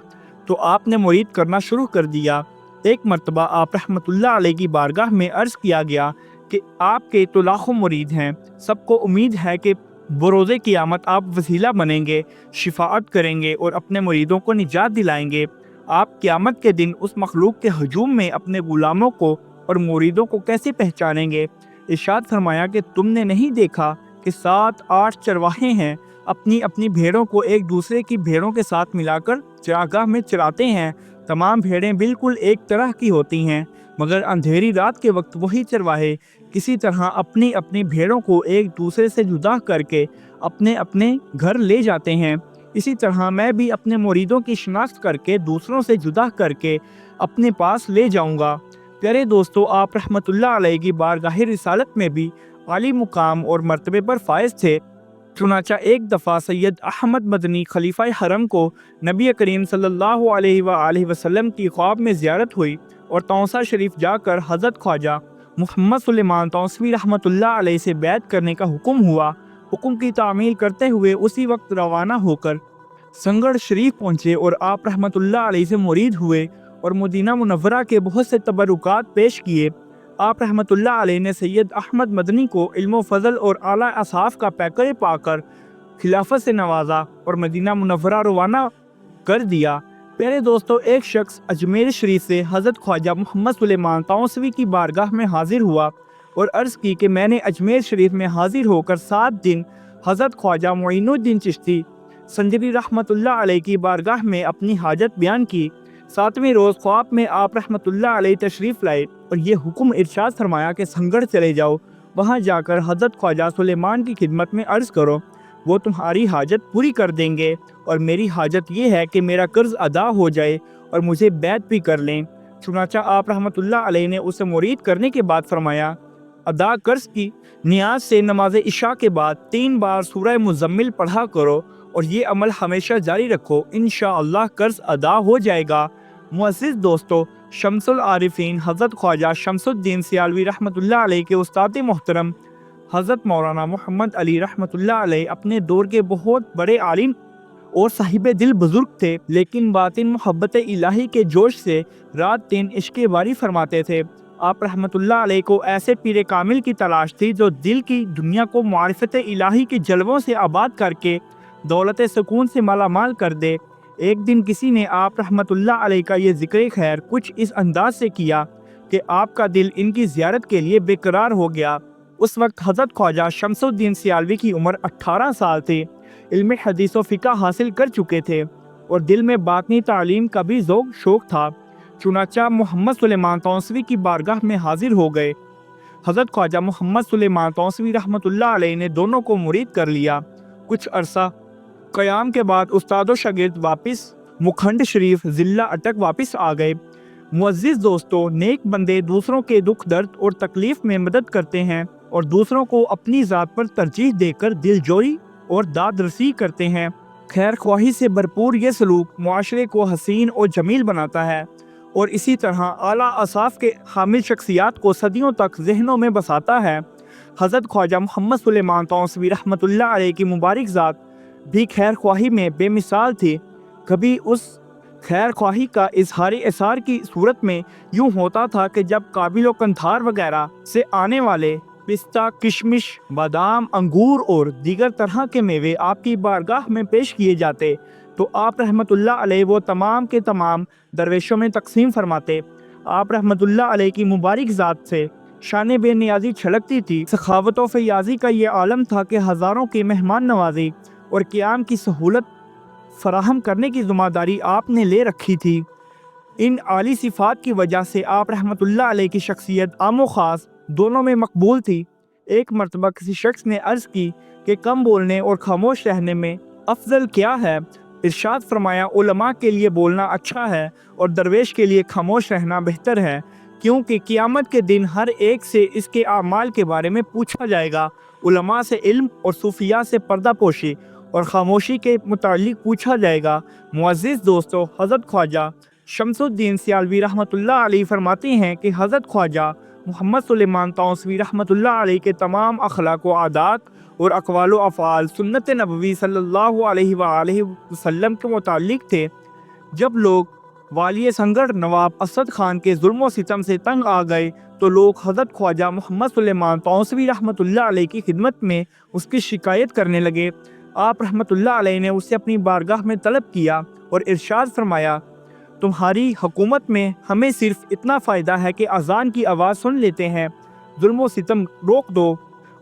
तो आपने मुरीद करना शुरू कर दिया। एक मरतबा आप रहमतुल्लाह अलैह की बारगाह में अर्ज़ किया गया कि आपके तो लाखों मुरीद हैं, सबको उम्मीद है कि बरोज़े क़यामत आप वसीला बनेंगे, शिफाअत करेंगे और अपने मुरीदों को निजात दिलाएंगे। आप क़यामत के दिन उस मखलूक के हजूम में अपने गुलामों को और मुरीदों को कैसे पहचानेंगे? इरशाद फरमाया कि तुमने नहीं देखा कि 7-8 चरवाहे हैं, अपनी अपनी भेड़ों को एक दूसरे की भेड़ों के साथ मिलाकर चरागाह में चराते हैं। तमाम भेड़ें बिल्कुल एक तरह की होती हैं, मगर अंधेरी रात के वक्त वही चरवाहे किसी तरह अपनी अपनी भेड़ों को एक दूसरे से जुदा करके अपने अपने घर ले जाते हैं। इसी तरह मैं भी अपने मुरीदों की शिनाख्त करके दूसरों से जुदा करके अपने पास ले जाऊंगा। प्यारे दोस्तों, आप रहमतुल्लाह अलैह की बारगाह रिसालत में भी आली मुकाम और मर्तबे पर फायज थे। चुनांचा एक दफ़ा सैयद अहमद मदनी खलीफा हरम को नबी करीम सल्लल्लाहु अलैहि व आलिहि वसल्लम की ख्वाब में ज़ियारत हुई और तौसा शरीफ जाकर हज़रत ख्वाजा मोहम्मद सुलेमान तौसवी रहमतुल्लाह अलैह से बैत करने का हुक्म हुआ। हुक्म की तामील करते हुए उसी वक्त रवाना होकर संगड़ शरीफ पहुँचे और आप रहमतुल्लाह अलैह से मुरीद हुए और मदीना मुनव्वरा के बहुत से तबरुकात पेश किए। आप रहमतुल्लाह अलैह ने सैयद अहमद मदनी को इल्म फ़ज़ल और आला असाफ का पैकर पाकर खिलाफत से नवाजा और मदीना मुनव्वरा रवाना कर दिया। प्यारे दोस्तों, एक शख्स अजमेर शरीफ से हज़रत ख्वाजा मोहम्मद सुलेमान तौसवी की बारगाह में हाजिर हुआ और अर्ज़ की कि मैंने अजमेर शरीफ में हाजिर होकर 7 दिन हज़रत ख्वाजा मोइनुद्दीन चिश्ती संजरी रहमतुल्लाह अलैह की बारगाह में अपनी हाजत बयान की। 7वें रोज़ ख्वाब में आप रहमतुल्लाह अलैह तशरीफ़ लाए और ये हुक्म इरशाद फरमाया कि संगड़ चले जाओ, वहाँ जाकर हज़रत ख्वाजा सुलेमान की खिदमत में अर्ज़ करो। وہ تمہاری حاجت پوری کر دیں گے، اور میری حاجت یہ ہے کہ میرا قرض ادا ہو جائے اور مجھے بیعت بھی کر لیں۔ چنانچہ آپ رحمۃ اللہ علیہ نے اسے مرید کرنے کے بعد فرمایا، ادا قرض کی نیاز سے نماز عشاء کے بعد 3 بار سورہ مزمل پڑھا کرو اور یہ عمل ہمیشہ جاری رکھو، انشاءاللہ قرض ادا ہو جائے گا۔ معزز دوستو، شمس العارفین حضرت خواجہ شمس الدین سیالوی رحمۃ اللہ علیہ کے استاد محترم حضرت مولانا محمد علی رحمۃ اللہ علیہ اپنے دور کے بہت بڑے عالم اور صاحب دل بزرگ تھے، لیکن باطن محبت الہی کے جوش سے رات دن عشق باری فرماتے تھے۔ آپ رحمۃ اللہ علیہ کو ایسے پیر کامل کی تلاش تھی جو دل کی دنیا کو معرفت الہی کے جلووں سے آباد کر کے دولت سکون سے مالا مال کر دے۔ ایک دن کسی نے آپ رحمۃ اللہ علیہ کا یہ ذکر خیر کچھ اس انداز سے کیا کہ آپ کا دل ان کی زیارت کے لیے بے قرار ہو گیا۔ اس وقت حضرت خواجہ شمس الدین سیالوی کی عمر 18 سال تھی، علم حدیث و فقہ حاصل کر چکے تھے اور دل میں باطنی تعلیم کا بھی ذوق شوق تھا۔ چنانچہ محمد سلیمان توسوی کی بارگاہ میں حاضر ہو گئے۔ حضرت خواجہ محمد سلیمان توسوی رحمۃ اللہ علیہ نے دونوں کو مرید کر لیا۔ کچھ عرصہ قیام کے بعد استاد و شاگرد واپس مکھنڈ شریف ضلع اٹک واپس آ گئے۔ معزز دوستو، نیک بندے دوسروں کے دکھ درد اور تکلیف میں مدد کرتے ہیں اور دوسروں کو اپنی ذات پر ترجیح دے کر دل جوئی اور داد رسی کرتے ہیں۔ خیر خواہی سے بھرپور یہ سلوک معاشرے کو حسین اور جمیل بناتا ہے اور اسی طرح اعلیٰ اوصاف کے حامل شخصیات کو صدیوں تک ذہنوں میں بساتا ہے۔ حضرت خواجہ محمد سلیمان توسوی رحمۃ اللہ علیہ کی مبارک ذات بھی خیر خواہی میں بے مثال تھی۔ کبھی اس خیر خواہی کا اظہار اثار کی صورت میں یوں ہوتا تھا کہ جب کابل و کنتھار وغیرہ سے آنے والے پستہ، کشمش، بادام، انگور اور دیگر طرح کے میوے آپ کی بارگاہ میں پیش کیے جاتے تو آپ رحمۃ اللہ علیہ وہ تمام کے تمام درویشوں میں تقسیم فرماتے۔ آپ رحمۃ اللہ علیہ کی مبارک ذات سے شان بے نیازی چھلکتی تھی۔ سخاوت و فیاضی کا یہ عالم تھا کہ ہزاروں کی مہمان نوازی اور قیام کی سہولت فراہم کرنے کی ذمہ داری آپ نے لے رکھی تھی۔ ان عالی صفات کی وجہ سے آپ رحمۃ اللہ علیہ کی شخصیت عام و خاص دونوں میں مقبول تھی۔ ایک مرتبہ کسی شخص نے عرض کی کہ کم بولنے اور خاموش رہنے میں افضل کیا ہے؟ ارشاد فرمایا، علماء کے لیے بولنا اچھا ہے اور درویش کے لیے خاموش رہنا بہتر ہے، کیونکہ قیامت کے دن ہر ایک سے اس کے اعمال کے بارے میں پوچھا جائے گا۔ علماء سے علم اور صوفیاء سے پردہ پوشی اور خاموشی کے متعلق پوچھا جائے گا۔ معزز دوستو، حضرت خواجہ شمس الدین سیالوی رحمۃ اللہ علیہ فرماتے ہیں کہ حضرت خواجہ محمد سلیمان توسوی رحمۃ اللہ علیہ کے تمام اخلاق و عادات اور اقوال و افعال سنت نبوی صلی اللہ علیہ وآلہ وسلم کے متعلق تھے۔ جب لوگ والی سنگر نواب اسد خان کے ظلم و ستم سے تنگ آ گئے تو لوگ حضرت خواجہ محمد سلیمان توسوی رحمۃ اللہ علیہ کی خدمت میں اس کی شکایت کرنے لگے۔ آپ رحمۃ اللہ علیہ نے اسے اپنی بارگاہ میں طلب کیا اور ارشاد فرمایا، تمہاری حکومت میں ہمیں صرف اتنا فائدہ ہے کہ اذان کی آواز سن لیتے ہیں، ظلم و ستم روک دو،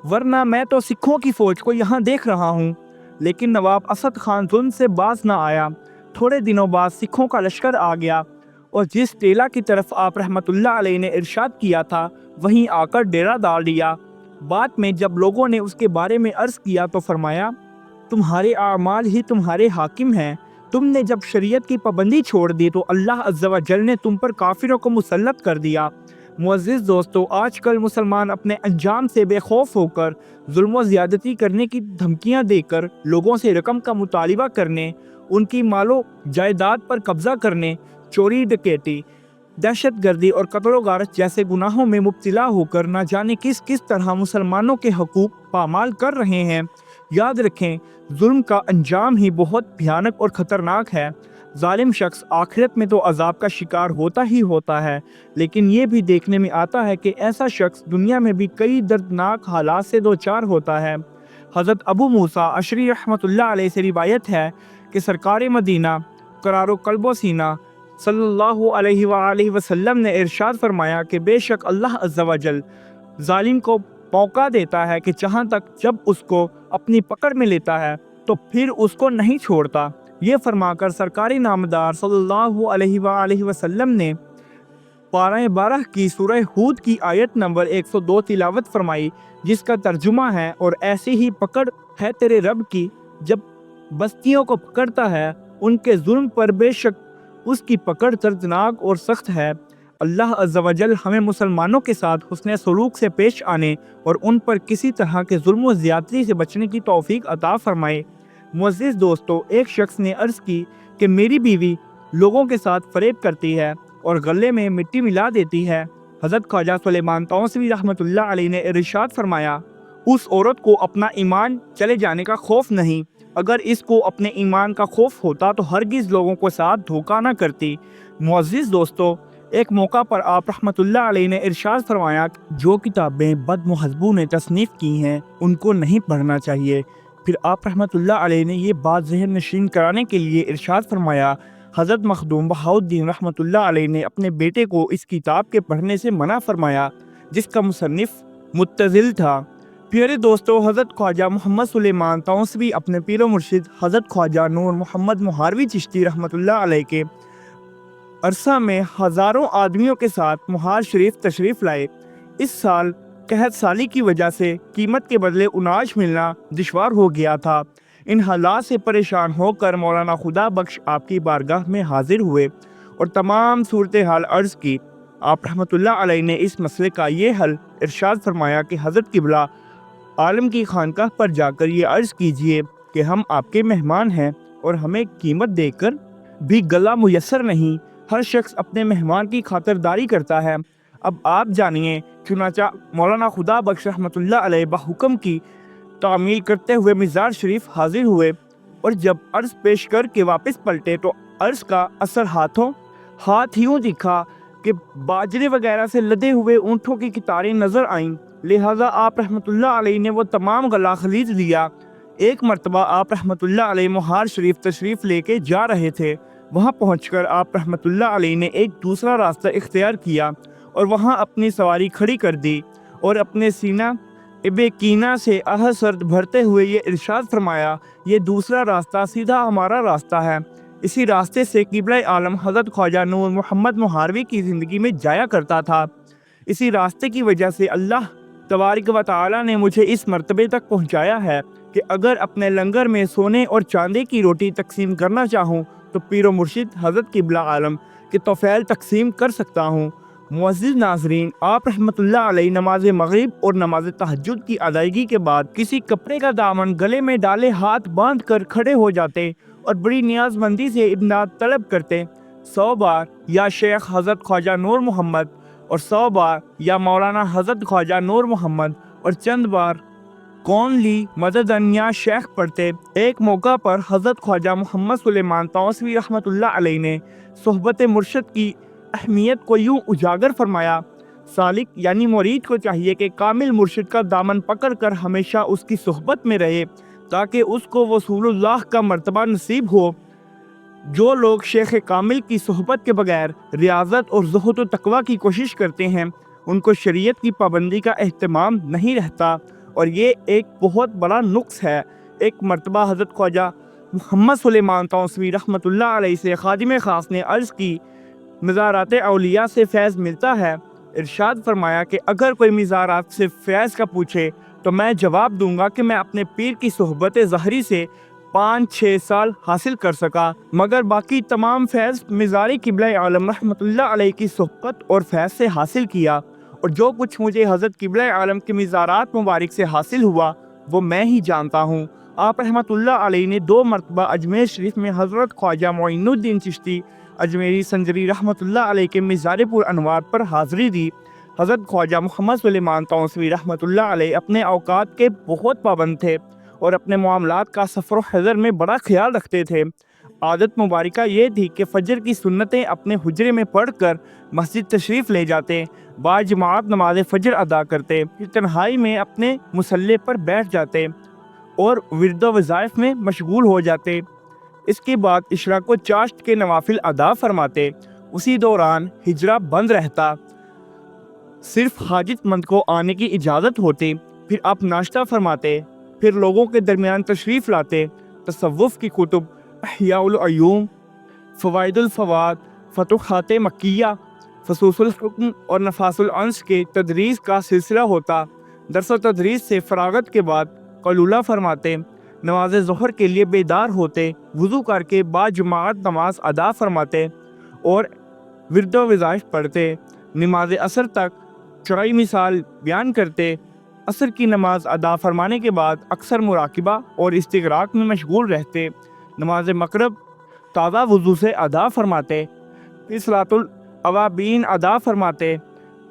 ورنہ میں تو سکھوں کی فوج کو یہاں دیکھ رہا ہوں۔ لیکن نواب اسد خان ظلم سے باز نہ آیا۔ تھوڑے دنوں بعد سکھوں کا لشکر آ گیا اور جس ٹیلہ کی طرف آپ رحمۃ اللہ علیہ نے ارشاد کیا تھا وہیں آ کر ڈیرہ ڈال دیا۔ بعد میں جب لوگوں نے اس کے بارے میں عرض کیا تو فرمایا، تمہارے اعمال ہی تمہارے حاکم ہیں، تم نے جب شریعت کی پابندی چھوڑ دی تو اللہ عز و جل نے تم پر کافروں کو مسلط کر دیا۔ معزز دوستو، آج کل مسلمان اپنے انجام سے بے خوف ہو کر ظلم و زیادتی کرنے کی دھمکیاں دے کر لوگوں سے رقم کا مطالبہ کرنے، ان کی مال و جائیداد پر قبضہ کرنے، چوری ڈکیٹی، دہشت گردی اور قتل و غارت جیسے گناہوں میں مبتلا ہو کر نہ جانے کس کس طرح مسلمانوں کے حقوق پامال کر رہے ہیں۔ یاد رکھیں، ظلم کا انجام ہی بہت بھیانک اور خطرناک ہے۔ ظالم شخص آخرت میں تو عذاب کا شکار ہوتا ہی ہوتا ہے، لیکن یہ بھی دیکھنے میں آتا ہے کہ ایسا شخص دنیا میں بھی کئی دردناک حالات سے دوچار ہوتا ہے۔ حضرت ابو موسیٰ اشعری رحمۃ اللہ علیہ سے روایت ہے کہ سرکار مدینہ قرار و قلب و سینہ صلی اللہ علیہ وآلہ وسلم نے ارشاد فرمایا کہ بے شک اللہ عز و جل ظالم کو موقع دیتا ہے کہ جہاں تک جب اس کو اپنی پکڑ میں لیتا ہے تو پھر اس کو نہیں چھوڑتا۔ یہ فرما کر سرکار نامدار صلی اللہ علیہ وآلہ وسلم نے पारा 12 की सूरह हूद की आयत नंबर 102 तिलावत फरमाई, जिसका तर्जुमा है, और ऐसी ही पकड़ है तेरे रब की जब बस्तियों को पकड़ता है उनके जुल्म पर, बेशक उसकी पकड़ दर्दनाक और सख्त है। अल्लाह अज़्ज़ा वजल हमें मुसलमानों के साथ हुस्न सलूक से पेश आने और उन पर किसी तरह के जुल्म व ज़्यादती से बचने की तौफीक अता फरमाए। मुअज़्ज़िज़ दोस्तों, एक शख्स ने अर्ज़ की कि मेरी बीवी लोगों के साथ फ़रेब करती है और गले में मिट्टी मिला देती है। हज़रत ख्वाजा सुलेमान तौसीफ़ी रहमतुल्लाह अलैह ने इरशाद फरमाया, उस औरत को अपना ईमान चले जाने का खौफ नहीं। अगर इसको अपने ईमान का खौफ होता तो हरगिज़ लोगों को साथ धोखा न करती। मुअज़्ज़िज़ दोस्तों, एक मौका पर आप रहमतुल्लाह अलैह ने इरशाद फरमाया, जो किताबें बदमुहज़्ज़बों ने तसनीफ़ की हैं उनको नहीं पढ़ना चाहिए। फिर आप रहमतुल्लाह अलैह ने ये बात ज़हन नशीन कराने के लिए इरशाद फरमाया, हज़रत मखदूम बहाउद्दीन रहमतुल्लाह अलैह ने अपने बेटे को इस किताब के पढ़ने से मना फरमाया जिसका मुसन्निफ़ मुत्तज़िल था। प्यारे दोस्तों, हज़रत ख्वाजा मोहम्मद सुलेमान तौसीफ़ी अपने पीर मुर्शिद हज़रत ख्वाजा नूर मोहम्मद मुहारवी चिश्ती रहमतुल्लाह अलैह के अरसा में हज़ारों आदमियों के साथ मुहार शरीफ तशरीफ़ लाए। इस साल कहत साली की वजह से कीमत के बदले अनाज मिलना दुश्वार हो गया था। इन हालात से परेशान होकर मौलाना खुदा बख्श आपकी बारगाह में हाजिर हुए और तमाम सूरत हाल अर्ज़ की। आप रहमतुल्लाह अलैह ने इस मसले का ये हल इरशाद फरमाया कि हज़रत किबला आलम की खानकाह पर जाकर ये अर्ज़ कीजिए कि हम आपके मेहमान हैं और हमें कीमत देकर भी गला मुयस्सर नहीं। हर शख्स अपने मेहमान की खातिरदारी करता है। अब आप जानिए। चुनाचा मौलाना खुदा बख्श रहमतुल्लाह अलैह बहुकम की तामील करते हुए मिज़ार शरीफ हाजिर हुए और जब अर्ज़ पेश करके वापस पलटे तो अर्ज़ का असर हाथ यूँ दिखा कि बाजरे वगैरह से लदे हुए ऊँटों की कितारें नज़र आईं। लिहाजा आप रहमतुल्लाह अलैह ने वो तमाम गला खरीद लिया। एक मरतबा आप रहमतुल्लाह अलैह मुहार शरीफ तशरीफ़ लेके जा रहे थे। वहाँ पहुँचकर आप रहमतुल्लाह अलैह ने एक दूसरा रास्ता इख्तियार किया और वहाँ अपनी सवारी खड़ी कर दी और अपने सीना बेकीना से आहसर्द भरते हुए ये इरशाद फरमाया, ये दूसरा रास्ता सीधा हमारा रास्ता है। इसी रास्ते से क़िबला आलम हज़रत ख्वाजा नूर मोहम्मद मुहारवी की ज़िंदगी में जाया करता था। इसी रास्ते की वजह से अल्लाह तबारक व तआला ने मुझे इस मर्तबे तक पहुँचाया है कि अगर अपने लंगर में सोने और चांदी की रोटी तकसीम करना चाहूँ तो पीर मुर्शिद हज़रत क़िबला आलम के तोफ़ैल तकसीम कर सकता हूँ। मुअज़्ज़िज़ नाज़रीन, आप रहमतुल्लाह अलैह नमाज मग़रिब और नमाज तहज्जुद की अदायगी के बाद किसी कपड़े का दामन गले में डाले हाथ बांध कर खड़े हो जाते और बड़ी नियाज़मंदी से इमदाद तलब करते। 100 बार या शेख हज़रत ख्वाजा नूर मोहम्मद और 100 बार या मौलाना हज़रत ख्वाजा नूर मोहम्मद और चंद बार कौन ली मददन या शेख पढ़ते। एक मौका पर हज़रत ख्वाजा मोहम्मद सुलेमान तौसीफ़ी रहमतुल्लाह अलैह ने सोहबत मुर्शिद की अहमियत को यूँ उजागर फरमाया, सालिक यानी मुरीद को चाहिए कि कामिल मुर्शिद का दामन पकड़ कर हमेशा उसकी सोहबत में रहे ताकि उसको वसूलुल्लाह का मर्तबा नसीब हो। जो लोग शेख कामिल की सोहबत के बगैर रियाजत और ज़ुहद व तकवा की कोशिश करते हैं उनको शरीयत की पाबंदी का एहतमाम नहीं रहता और ये एक बहुत बड़ा नुक्स है। एक मर्तबा हज़रत ख्वाजा मोहम्मद सुलेमान तौसीफ़ी रहमतुल्लाह अलैह से खादिम ख़ास ने अर्ज़ की, मज़ारात औलिया से फैज़ मिलता है। इरशाद फरमाया कि अगर कोई मज़ारात से फैज़ का पूछे तो मैं जवाब दूंगा कि मैं अपने पीर की सोहबत ज़हरी से 5-6 साल हासिल कर सका, मगर बाकी तमाम फैज़ मिज़ारी क़िबला आलम रहमतुल्लाह अलैह की सोहबत और फैज़ से हासिल किया और जो कुछ मुझे हज़रत क़िबला आलम के मज़ारात मुबारक से हासिल हुआ वो मैं ही जानता हूँ। आप रहमतुल्लाह अलैह ने 2 मरतबा अजमेर शरीफ में हज़रत ख्वाजा मोइनुद्दीन चिश्ती अजमेरी संजरी रहमतुल्लाह अलैह के मिज़ार पुर अनवार पर हाज़िरी दी। हज़रत ख्वाजा मोहम्मद सुलेमान तौसीफ़ी रहमतुल्लाह अलैह अपने औकात के बहुत पाबंद थे और अपने मामलात का सफ़र हज़र में बड़ा ख्याल रखते थे। आदत मुबारका ये थी कि फ़जर की सुन्नतें अपने हुजरे में पढ़कर मस्जिद तशरीफ़ ले जाते, बाजमात नमाज फ़जर अदा करते, फिर तन्हाई में अपने मुसल्ले पर बैठ जाते और विर्द वज़ाइफ में मशगूल हो जाते। इसके बाद इशराक व चाश्त के नवाफिल अदा फरमाते। उसी दौरान हिजरा बंद रहता, सिर्फ हाजतमंद को आने की इजाज़त होती। फिर आप नाश्ता फरमाते, फिर लोगों के दरमियान तशरीफ़ लाते। तसव्वुफ़ की कुतुब अहयाउल अय्यूम, फ़वाइदुल फ़वाद, फ़तुहात मक्किया, फसूस उल हुक्म और नफासुल अंस के तदरीस का सिलसिला होता। दरस व तदरीस से फरागत के बाद कलूला फरमाते, नमाज ज़ोहर के लिए बेदार होते, वज़ू करके बाद जमात नमाज अदा फरमाते और विर्द व वज़ाइफ पढ़ते। नमाज असर तक शरई मिसाल बयान करते। असर की नमाज अदा फरमाने के बाद अक्सर मुराकिबा और इस्तिग़राक़ में मशगूल रहते। नमाज मग़रिब ताज़ा वज़ू से अदा फरमाते, फिर सलातुल अवाबीन अदा फरमाते,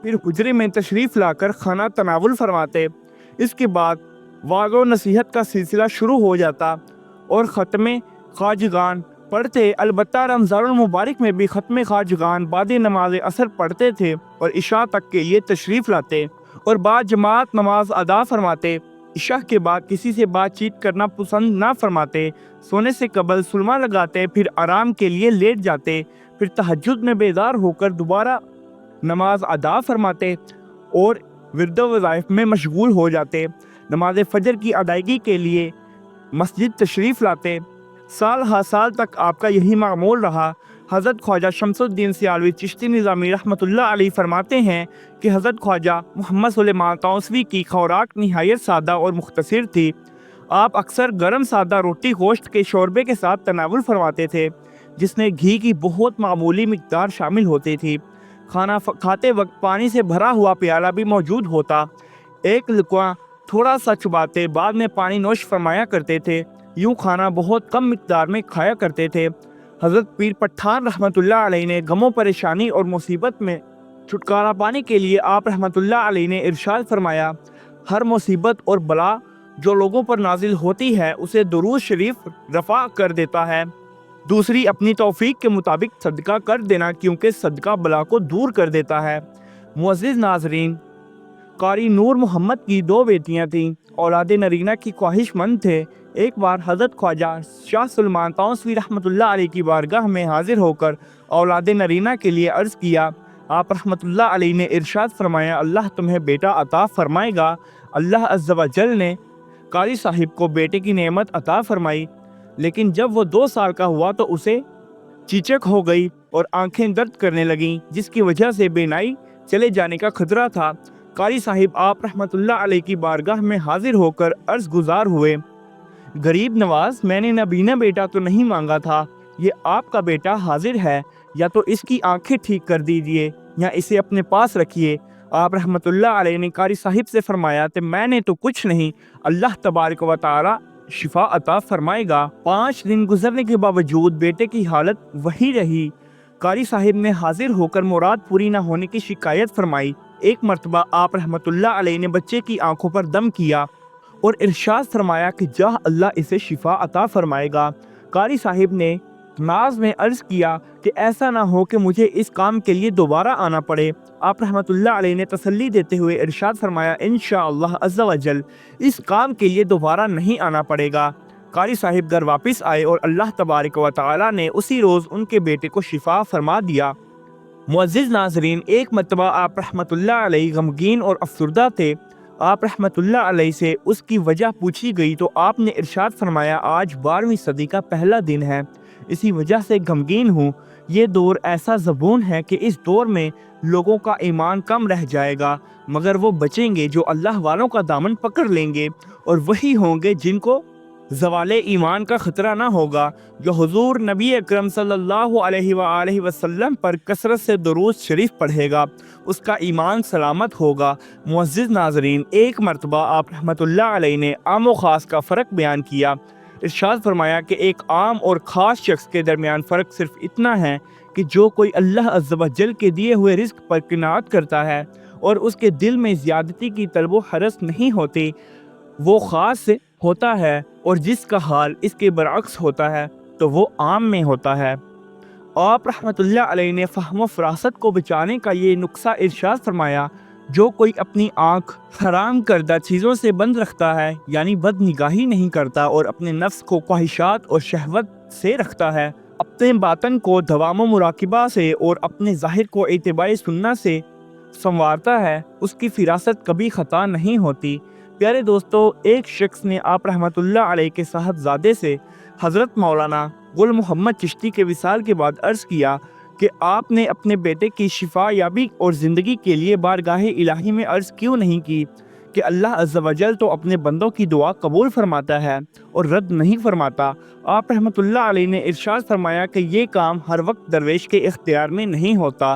फिर हुजरे में तशरीफ़ लाकर खाना तनावुल फरमाते। इसके बाद वाज़ व नसीहत का सिलसिला शुरू हो जाता और ख़त्म ख़ाजगान पढ़ते। अलबत्ता रमज़ानुल मुबारक में भी ख़त्म ख़ाजगान बाद नमाज असर पढ़ते थे और इशा तक के लिए तशरीफ़ लाते और बाद जमात नमाज अदा फरमाते। इशा के बाद किसी से बातचीत करना पसंद ना फरमाते। सोने से कबल सुरमा लगाते, फिर आराम के लिए लेट जाते, फिर तहज्जुद में बेदार होकर दोबारा नमाज अदा फरमाते और विर्द व वज़ाइफ में मशगूल हो जाते। नमाज फ़जर की अदायगी के लिए मस्जिद तशरीफ़ लाते। साल हा साल तक आपका यही मामूल रहा। हज़रत ख्वाजा शमसुद्दीन सियालवी चिश्ती निज़ामी रहमतुल्लाह अलैह फरमाते हैं कि हज़रत ख्वाजा मोहम्मद सुलेमान तौसवी की खुराक निहायत सादा और मुख्तसर थी। आप अक्सर गरम सादा रोटी गोश्त के शोरबे के साथ तनावुल फरमाते थे, जिसमें घी की बहुत मामूली मिकदार शामिल होती थी। खाना खाते वक्त पानी से भरा हुआ प्याला भी मौजूद होता। एक लुक़मा थोड़ा सा चबाते बाद में पानी नोश फरमाया करते थे। यूँ खाना बहुत कम मिकदार में खाया करते थे। हज़रत पीर पठान रहमतुल्लाह अलैह ने गमों परेशानी और मुसीबत में छुटकारा पाने के लिए आप रहमतुल्लाह अलैह ने इरशाद फरमाया, हर मुसीबत और बला जो लोगों पर नाजिल होती है उसे दुरूद शरीफ रफ़ा कर देता है। दूसरी, अपनी तौफीक के मुताबिक सदका कर देना, क्योंकि सदका बला को दूर कर देता है। मुअज़्ज़िज़ नाज़रीन, कारी नूर मोहम्मद की दो बेटियां थीं। औलाद नरीना की ख्वाहिशमंद थे। एक बार हज़रत ख्वाजा शाह सुलेमान तौसवी रहमतुल्लाह अलैह की बारगाह में हाजिर होकर औलाद नरीना के लिए अर्ज़ किया। आप रहमतुल्लाह अलैह ने इरशाद फरमाया, अल्लाह तुम्हें बेटा अता फरमाएगा। अल्लाह अज़्ज़ व जल ने कारी साहिब को बेटे की नेमत अता फरमाई, लेकिन जब वो 2 साल का हुआ तो उसे चीचक हो गई और आंखें दर्द करने लगीं, जिसकी वजह से बेनाई चले जाने का खतरा था। कारी साहिब आप रहमतुल्लाह अलैह की बारगाह में हाजिर होकर अर्ज़ गुजार हुए, गरीब नवाज, मैंने नबीना बेटा तो नहीं मांगा था। ये आपका बेटा हाजिर है, या तो इसकी आंखें ठीक कर दीजिए या इसे अपने पास रखिए। आप रहमतुल्लाह अलैह ने कारी साहिब से फरमाया कि मैंने तो कुछ नहीं, अल्लाह तबारक व तआला शिफा अता फरमाएगा। 5 दिन गुजरने के बावजूद बेटे की हालत वही रही। कारी साहिब ने हाजिर होकर मुराद पूरी न होने की शिकायत फरमाई। एक मरतबा आप रहमतुल्लाह अलैह ने बच्चे की आंखों पर दम किया और इरशाद फरमाया कि जा अल्लाह इसे शिफा अता फरमाएगा। कारी साहिब ने नाज में अर्ज़ किया कि ऐसा ना हो कि मुझे इस काम के लिए दोबारा आना पड़े। आप रहमतुल्लाह अलैह ने तसल्ली देते हुए इरशाद फरमाया, इंशाअल्लाह अज़्ज़ व जल इस काम के लिए दोबारा नहीं आना पड़ेगा। कारी साहिब घर वापस आए और अल्लाह तबारक व तआला ने उसी रोज़ उनके बेटे को शिफा फरमा दिया। मुअज़्ज़िज़ नाज़रीन, एक मरतबा आप रहमतुल्लाह अलैह गमगीन और अफसरदा थे। आप रहमतुल्लाह अलैह से उसकी वजह पूछी गई तो आपने इरशाद फरमाया, आज 12वीं सदी का पहला दिन है, इसी वजह से गमगीन हूँ। ये दौर ऐसा ज़बून है कि इस दौर में लोगों का ईमान कम रह जाएगा, मगर वो बचेंगे जो अल्लाह वालों का दामन पकड़ लेंगे, और वही होंगे जिनको ज़वाले ईमान का ख़तरा ना होगा। जो हुज़ूर नबी अकरम सल्लल्लाहु अलैहि वसल्लम पर कसरत से दुरूद शरीफ पढ़ेगा, उसका ईमान सलामत होगा। मुअज़्ज़िज़ नाज़रीन, एक मरतबा आप रहमतुल्लाह अलैह ने आम व ख़ास का फ़र्क बयान किया। इरशाद फरमाया कि एक आम और ख़ास शख्स के दरमियान फ़र्क सिर्फ इतना है कि जो कोई अल्लाह अज़्ज़ व जल के दिए हुए रिज़्क़ पर क़नाअत करता है और उसके दिल में ज़्यादती की तलब व हरस नहीं होती, वो ख़ास होता है, और जिसका हाल इसके बरअक्स होता है तो वो आम में होता है। आप रहमतुल्लाह अलैह ने फ़हम व फ़रासत को बचाने का ये नुक्सा इरशाद फरमाया, जो कोई अपनी आँख हराम करदा चीज़ों से बंद रखता है, यानी बदनिगाही नहीं करता, और अपने नफ्स को ख्वाहिशात और शहवत से रखता है, अपने बातन को दवाम मुराकिबा से और अपने ज़ाहिर को इत्तिबाए सुन्नत से संवारता है, उसकी फ़िरासत कभी ख़ता नहीं होती। प्यारे दोस्तों, एक शख्स ने आप रहमतुल्लाह अलैह के साहबजादे से हज़रत मौलाना गुल मोहम्मद चिश्ती के विसाल के बाद अर्ज़ किया کہ آپ نے اپنے بیٹے کی شفا یابی اور زندگی کے لیے بارگاہ الہی میں عرض کیوں نہیں کی کہ اللہ عز و جل تو اپنے بندوں کی دعا قبول فرماتا ہے اور رد نہیں فرماتا۔ آپ رحمۃ اللہ علیہ نے ارشاد فرمایا کہ یہ کام ہر وقت درویش کے اختیار میں نہیں ہوتا،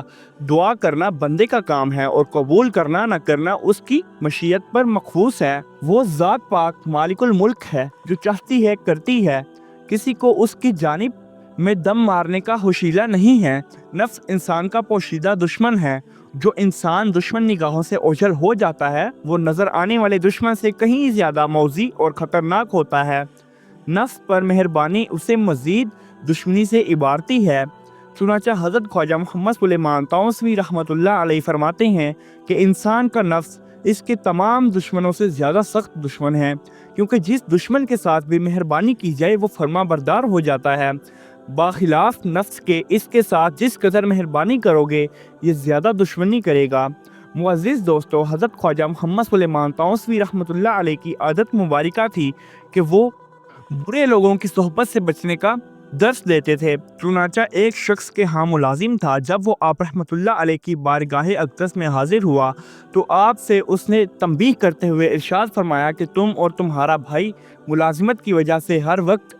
دعا کرنا بندے کا کام ہے اور قبول کرنا نہ کرنا اس کی مشیت پر مخصوص ہے۔ وہ ذات پاک مالک الملک ہے جو چاہتی ہے کرتی ہے، کسی کو اس کی جانب میں دم مارنے کا حوصلہ نہیں ہے۔ نفس انسان کا پوشیدہ دشمن ہے۔ جو انسان دشمن نگاہوں سے اوجھل ہو جاتا ہے وہ نظر آنے والے دشمن سے کہیں زیادہ موذی اور خطرناک ہوتا ہے۔ نفس پر مہربانی اسے مزید دشمنی سے عبارتی ہے۔ چنانچہ حضرت خواجہ محمد سلیمان طوسوی رحمۃ اللہ علیہ فرماتے ہیں کہ انسان کا نفس اس کے تمام دشمنوں سے زیادہ سخت دشمن ہے، کیونکہ جس دشمن کے ساتھ بھی مہربانی کی جائے وہ فرما بردار ہو جاتا ہے۔ باخلاف نفس کے اس کے ساتھ جس قدر مہربانی کرو گے یہ زیادہ دشمنی کرے گا۔ معزز دوستو، حضرت خواجہ محمد سلیمان طوسوی رحمۃ اللہ علیہ کی عادت مبارکہ تھی کہ وہ برے لوگوں کی صحبت سے بچنے کا درس دیتے تھے۔ چنانچہ ایک شخص کے ہاں ملازم تھا، جب وہ آپ رحمۃ اللہ علیہ کی بارگاہ اقدس میں حاضر ہوا تو آپ سے اس نے تنبیہ کرتے ہوئے ارشاد فرمایا کہ تم اور تمہارا بھائی ملازمت کی وجہ سے ہر وقت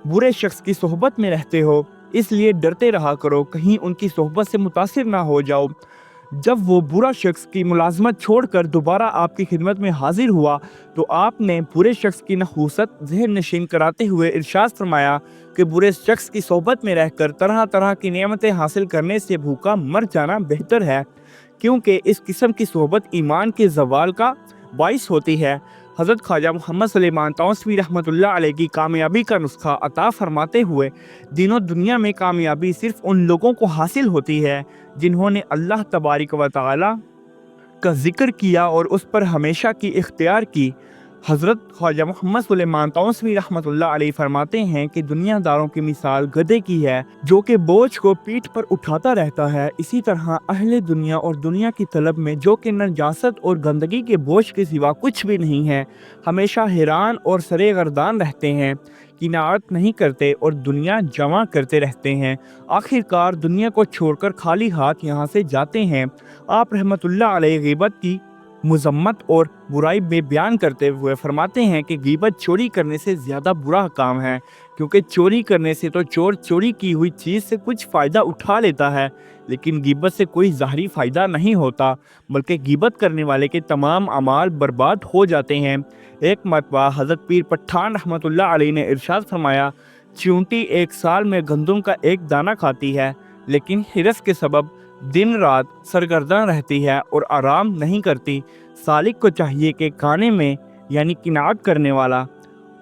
برے شخص کی صحبت میں رہتے ہو، اس لیے ڈرتے رہا کرو کہیں ان کی صحبت سے متاثر نہ ہو جاؤ۔ جب وہ برا شخص کی ملازمت چھوڑ کر دوبارہ آپ کی خدمت میں حاضر ہوا تو آپ نے برے شخص کی نحوست ذہن نشین کراتے ہوئے ارشاد فرمایا کہ برے شخص کی صحبت میں رہ کر طرح طرح کی نعمتیں حاصل کرنے سے بھوکا مر جانا بہتر ہے، کیونکہ اس قسم کی صحبت ایمان کے زوال کا باعث ہوتی ہے۔ حضرت خواجہ محمد سلیمان طوسوی رحمۃ اللہ علیہ کی کامیابی کا نسخہ عطا فرماتے ہوئے دین و دنیا میں کامیابی صرف ان لوگوں کو حاصل ہوتی ہے جنہوں نے اللہ تبارک و تعالی کا ذکر کیا اور اس پر ہمیشہ کی اختیار کی۔ حضرت خواجہ محمد سلیمان طوسوی رحمۃ اللہ علیہ فرماتے ہیں کہ دنیا داروں کی مثال گدھے کی ہے جو کہ بوجھ کو پیٹھ پر اٹھاتا رہتا ہے، اسی طرح اہل دنیا اور دنیا کی طلب میں جو کہ نجاست اور گندگی کے بوجھ کے سوا کچھ بھی نہیں ہے، ہمیشہ حیران اور سرے گردان رہتے ہیں، قناعت نہیں کرتے اور دنیا جمع کرتے رہتے ہیں، آخر کار دنیا کو چھوڑ کر خالی ہاتھ یہاں سے جاتے ہیں۔ آپ رحمۃ اللہ علیہ غیبت کی مذمت اور برائی میں بیان کرتے ہوئے فرماتے ہیں کہ غیبت چوری کرنے سے زیادہ برا کام ہے، کیونکہ چوری کرنے سے تو چور چوری کی ہوئی چیز سے کچھ فائدہ اٹھا لیتا ہے، لیکن غیبت سے کوئی ظاہری فائدہ نہیں ہوتا، بلکہ غیبت کرنے والے کے تمام اعمال برباد ہو جاتے ہیں۔ ایک مرتبہ حضرت پیر پٹھان رحمۃ اللہ علیہ نے ارشاد فرمایا، چیونٹی ایک سال میں گندم کا ایک دانہ کھاتی ہے، لیکن حرص کے سبب دن رات سرگرداں رہتی ہے اور آرام نہیں کرتی۔ سالک کو چاہیے کہ کھانے میں یعنی قناعت کرنے والا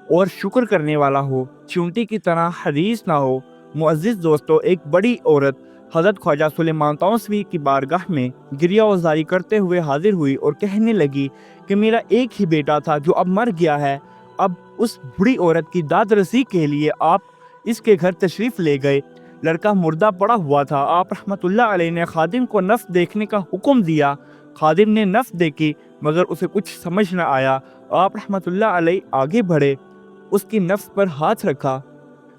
اور شکر کرنے والا ہو، چیونٹی کی طرح حریص نہ ہو۔ معزز دوستو، ایک بڑی عورت حضرت خواجہ سلیمان طوسوی کی بارگاہ میں گریہ وزاری کرتے ہوئے حاضر ہوئی اور کہنے لگی کہ میرا ایک ہی بیٹا تھا جو اب مر گیا ہے۔ اب اس بڑی عورت کی داد رسی کے لیے آپ اس کے گھر تشریف لے گئے۔ لڑکا مردہ پڑا ہوا تھا۔ آپ رحمۃ اللہ علیہ نے خادم کو نفس دیکھنے کا حکم دیا۔ خادم نے نفس دیکھی مگر اسے کچھ سمجھ نہ آیا۔ آپ رحمۃ اللہ علیہ آگے بڑھے، اس کی نفس پر ہاتھ رکھا،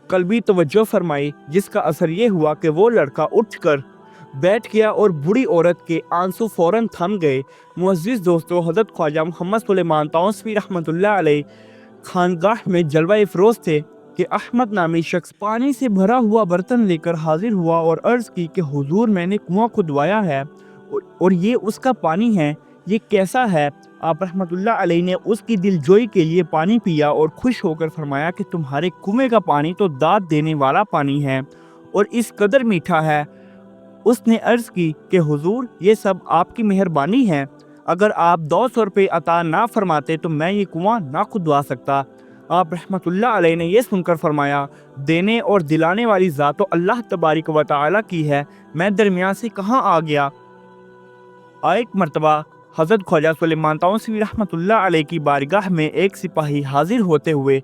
قلبی توجہ فرمائی، جس کا اثر یہ ہوا کہ وہ لڑکا اٹھ کر بیٹھ گیا اور بوڑھی عورت کے آنسو فوراً تھم گئے۔ معزز دوستو، حضرت خواجہ محمد سلیمان طوسوی رحمۃ اللہ علیہ خانقاہ میں جلوہ افروز تھے کہ احمد نامی شخص پانی سے بھرا ہوا برتن لے کر حاضر ہوا اور عرض کی کہ حضور، میں نے کنواں کھدوایا ہے اور یہ اس کا پانی ہے، یہ کیسا ہے؟ آپ رحمۃ اللہ علیہ نے اس کی دل جوئی کے لیے پانی پیا اور خوش ہو کر فرمایا کہ تمہارے کنویں کا پانی تو داد دینے والا پانی ہے اور اس قدر میٹھا ہے۔ اس نے عرض کی کہ حضور، یہ سب آپ کی مہربانی ہے، اگر آپ 200 روپے عطا نہ فرماتے تو میں یہ کنواں نہ کھدوا سکتا۔ آپ رحمۃ اللہ علیہ نے یہ سن کر فرمایا، دینے اور دلانے والی ذات تو اللہ تبارک و تعالی کی ہے، میں درمیان سے کہاں آ گیا۔ ایک مرتبہ حضرت خواجہ سلیمان طوسوی رحمۃ اللہ علیہ کی بارگاہ میں ایک سپاہی حاضر ہوتے ہوئے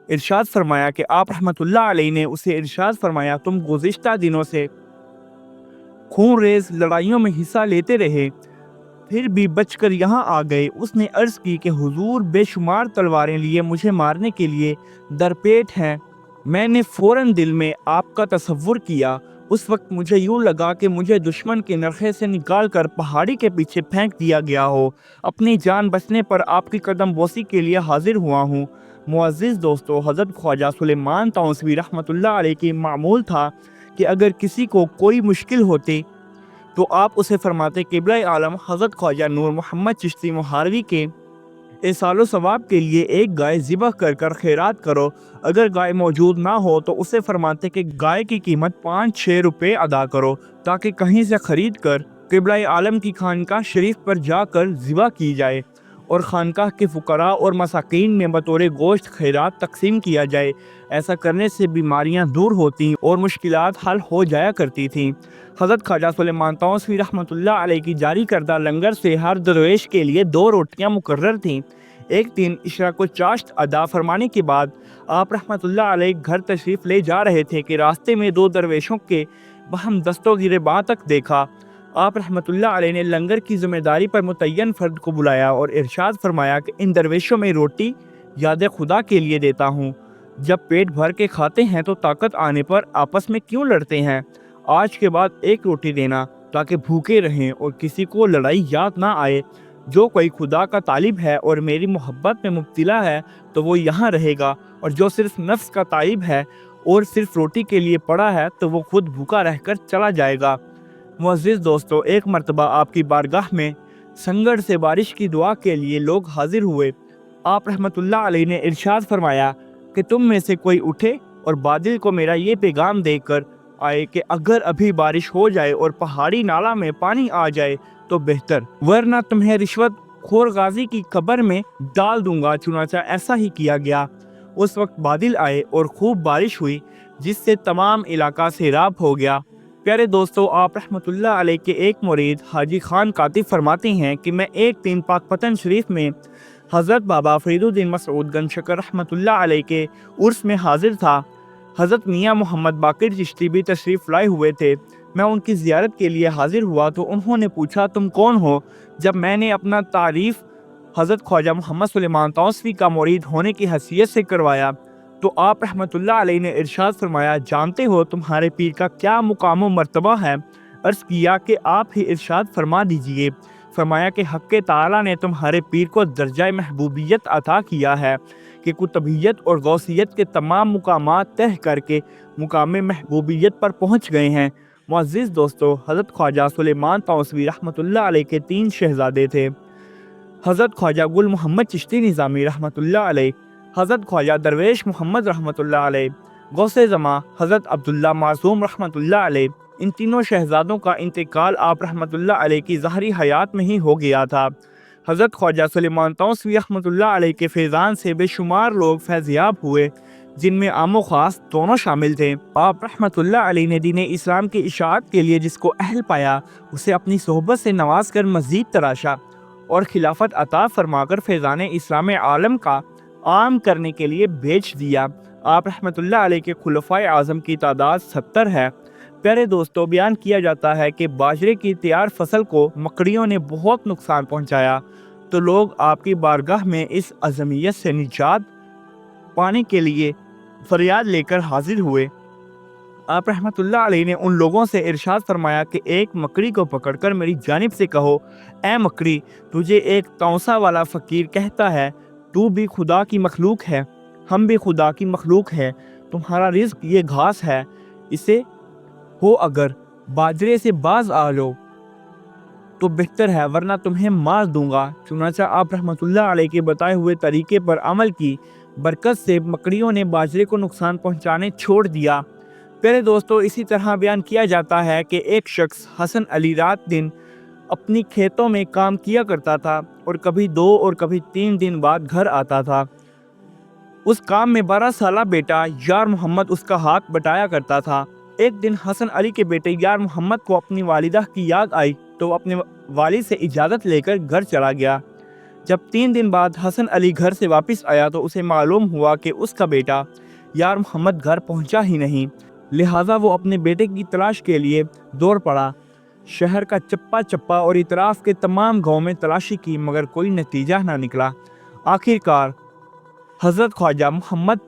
ارشاد فرمایا کہ آپ رحمۃ اللہ علیہ نے اسے ارشاد فرمایا، تم گزشتہ دنوں سے خون ریز لڑائیوں میں حصہ لیتے رہے، پھر بھی بچ کر یہاں آ گئے۔ اس نے عرض کی کہ حضور بے شمار تلواریں لیے مجھے مارنے کے لیے درپیٹ ہیں۔ میں نے فوراً دل میں آپ کا تصور کیا उस वक्त मुझे यूँ लगा कि मुझे दुश्मन के नरखे से निकाल कर पहाड़ी के पीछे फेंक दिया गया हो। अपनी जान बचने पर आपकी कदम बोसी के लिए हाजिर हुआ हूँ। मुअज़्ज़िज़ दोस्तों, हज़रत ख्वाजा सुलेमान तौसीफ़ी रहमतुल्लाह अलैह की मामूल था कि अगर किसी को कोई मुश्किल होती तो आप उसे फरमाते, क़िबला आलम हज़रत ख्वाजा नूर मोहम्मद चिश्ती मुहारवी के एसालो सवाब के लिए एक गाय ज़िबह कर कर खैरात करो। अगर गाय मौजूद ना हो तो उसे फरमाते कि गाय की कीमत 5-6 रुपये अदा करो, ताकि कहीं से ख़रीद कर क़िबला आलम की खानकाह शरीफ पर जाकर ज़िबह की जाए और खानकाह के फ़ुक़रा और मसाकीन में बतौर गोश्त खैरात तकसीम किया जाए। ऐसा करने से बीमारियां दूर होती और मुश्किलात हल हो जाया करती थीं। हज़रत ख्वाजा सुलेमान तौसीफ़ी रहमतुल्लाह अलैह की जारी करदा लंगर से हर दरवेश के लिए 2 रोटियां मुकर्रर थीं। एक दिन इशराक़ो चाश्त अदा फरमाने के बाद आप रहमतुल्लाह अलैह घर तशरीफ़ ले जा रहे थे कि रास्ते में 2 दरवेशों के बहम दस्तो गिरेबां तक देखा। आप रहमतुल्लाह अलैह ने लंगर की ज़िम्मेदारी पर मुतय्यन फ़र्द को बुलाया और इरशाद फरमाया कि इन दरवेशों में रोटी याद खुदा के लिए देता हूँ। जब पेट भर के खाते हैं तो ताकत आने पर आपस में क्यों लड़ते हैं? आज के बाद एक रोटी देना ताकि भूखे रहें और किसी को लड़ाई याद ना आए। जो कोई खुदा का तालिब है और मेरी मोहब्बत में मुब्तिला है तो वो यहाँ रहेगा, और जो सिर्फ नफ्स का तालिब है और सिर्फ रोटी के लिए पड़ा है तो वो खुद भूखा रहकर चला जाएगा। मुअज़्ज़िज़ दोस्तों, एक मरतबा आपकी बारगाह में संगड़ से बारिश की दुआ के लिए लोग हाजिर हुए। आप रहमतुल्लाह अलैह ने इरशाद फरमाया कि तुम में से कोई उठे और बादल को मेरा ये पैगाम देकर आए कि अगर अभी बारिश हो जाए और पहाड़ी नाला में पानी आ जाए तो बेहतर, वरना तुम्हें रिश्वत खोर गाजी की कब्र में डाल दूंगा। चुनाचा ऐसा ही किया गया। उस वक्त बादल आए और खूब बारिश हुई, जिससे तमाम इलाका सैराब हो गया। प्यारे दोस्तों, आप रहमतुल्लाह अलैह के एक मुरीद हाजी खान कातिब फरमाते हैं कि मैं एक दिन पाकपतन शरीफ में हज़रत बाबा फरीदुद्दीन मसऊद गंजशकर रहमतुल्लाह अलैह के उर्स में हाजिर था। हज़रत मियाँ मोहम्मद बाकिर चिश्ती भी तशरीफ़ लाए हुए थे। मैं उनकी ज़ियारत के लिए हाजिर हुआ तो उन्होंने पूछा, तुम कौन हो? जब मैंने अपना तारीफ़ हज़रत ख्वाजा मोहम्मद सुलेमान तौसीफ़ी का मुरीद होने की हैसियत से करवाया तो आप रहमतुल्लाह अलैह ने इरशाद फरमाया, जानते हो तुम्हारे पीर का क्या मुकाम व मर्तबा है? अर्ज़ किया कि आप ही इरशाद फरमा दीजिए। फरमाया कि हक़ ताला ने तुम्हारे पीर को दर्जा महबूबियत अता किया है कि कुतुबियत और गौसियत के तमाम मुकामात तय करके मुकाम महबूबियत पर पहुँच गए हैं। मुअज़्ज़िज़ दोस्तों, हज़रत ख्वाजा सुलेमान तौसीफ़ी रहमतुल्लाह अलैह के 3 शहज़ादे थे। हज़रत ख्वाजा गुल मोहम्मद चिश्ती निज़ामी रहमतुल्लाह अलैह, हज़रत ख्वाजा दरवेश मोहम्मद रहमतुल्लाह अलैह, गौसे ज़मा हज़रत अब्दुल्ला मासूम रहमतुल्लाह अलैह। इन तीनों शहज़ादों का इंतकाल आप रहमतुल्लाह अलैह की ज़ाहरी हयात में ही हो गया था। हज़रत ख्वाजा सुलेमान तौसीफ़ी रहमतुल्लाह अलैह के फैज़ान से बेशुमार लोग फैज़याब हुए, जिनमें आम व ख़ास दोनों शामिल थे। आप रहमतुल्लाह अलैह ने दीन इस्लाम की इशाअत के लिए जिसको अहल पाया, उसे अपनी सोहबत से नवाज कर मज़ीद तराशा और खिलाफत अता फरमाकर फैज़ान इस्लाम आलम का आम करने के लिए भेज दिया। आप रहमतुल्लाह अलैह के खुलफ़ाए आज़म की तादाद 70 है। प्यारे दोस्तों, बयान किया जाता है कि बाजरे की तैयार फसल को मकड़ियों ने बहुत नुकसान पहुंचाया, तो लोग आपकी बारगाह में इस अज़मियत से निजात पाने के लिए फरियाद लेकर हाजिर हुए। आप रहमतुल्लाह अलैह ने उन लोगों से इरशाद फरमाया कि एक मकड़ी को पकड़कर मेरी जानिब से कहो, ए मकड़ी, तुझे एक तौसा वाला फ़कीर कहता है, तू भी खुदा की मखलूक है, हम भी खुदा की मखलूक है। तुम्हारा रिज़्क ये घास है, इसे हो अगर बाजरे से बाज आ लो तो बेहतर है, वरना तुम्हें मार दूंगा। चुनाचा आप रहमतुल्लाह अलैह के बताए हुए तरीके पर अमल की बरकत से मकड़ियों ने बाजरे को नुकसान पहुंचाने छोड़ दिया। प्यारे दोस्तों, इसी तरह बयान किया जाता है कि एक शख्स हसन अली रात दिन अपनी खेतों में काम किया करता था और कभी 2 और कभी 3 दिन बाद घर आता था। उस काम में 12 साला बेटा यार मोहम्मद उसका हाथ बटाया करता था। एक दिन हसन अली के बेटे यार मोहम्मद को अपनी वालिदा की याद आई तो अपने वालिद से इजाज़त लेकर घर चला गया। जब 3 दिन बाद हसन अली घर से वापस आया तो उसे मालूम हुआ कि उसका बेटा यार मोहम्मद घर पहुंचा ही नहीं। लिहाजा वो अपने बेटे की तलाश के लिए दौड़ पड़ा। शहर का चप्पा चप्पा और इतराफ़ के तमाम गाँव में तलाशी की, मगर कोई नतीजा ना निकला। आखिरकार हज़रत ख्वाजा मोहम्मद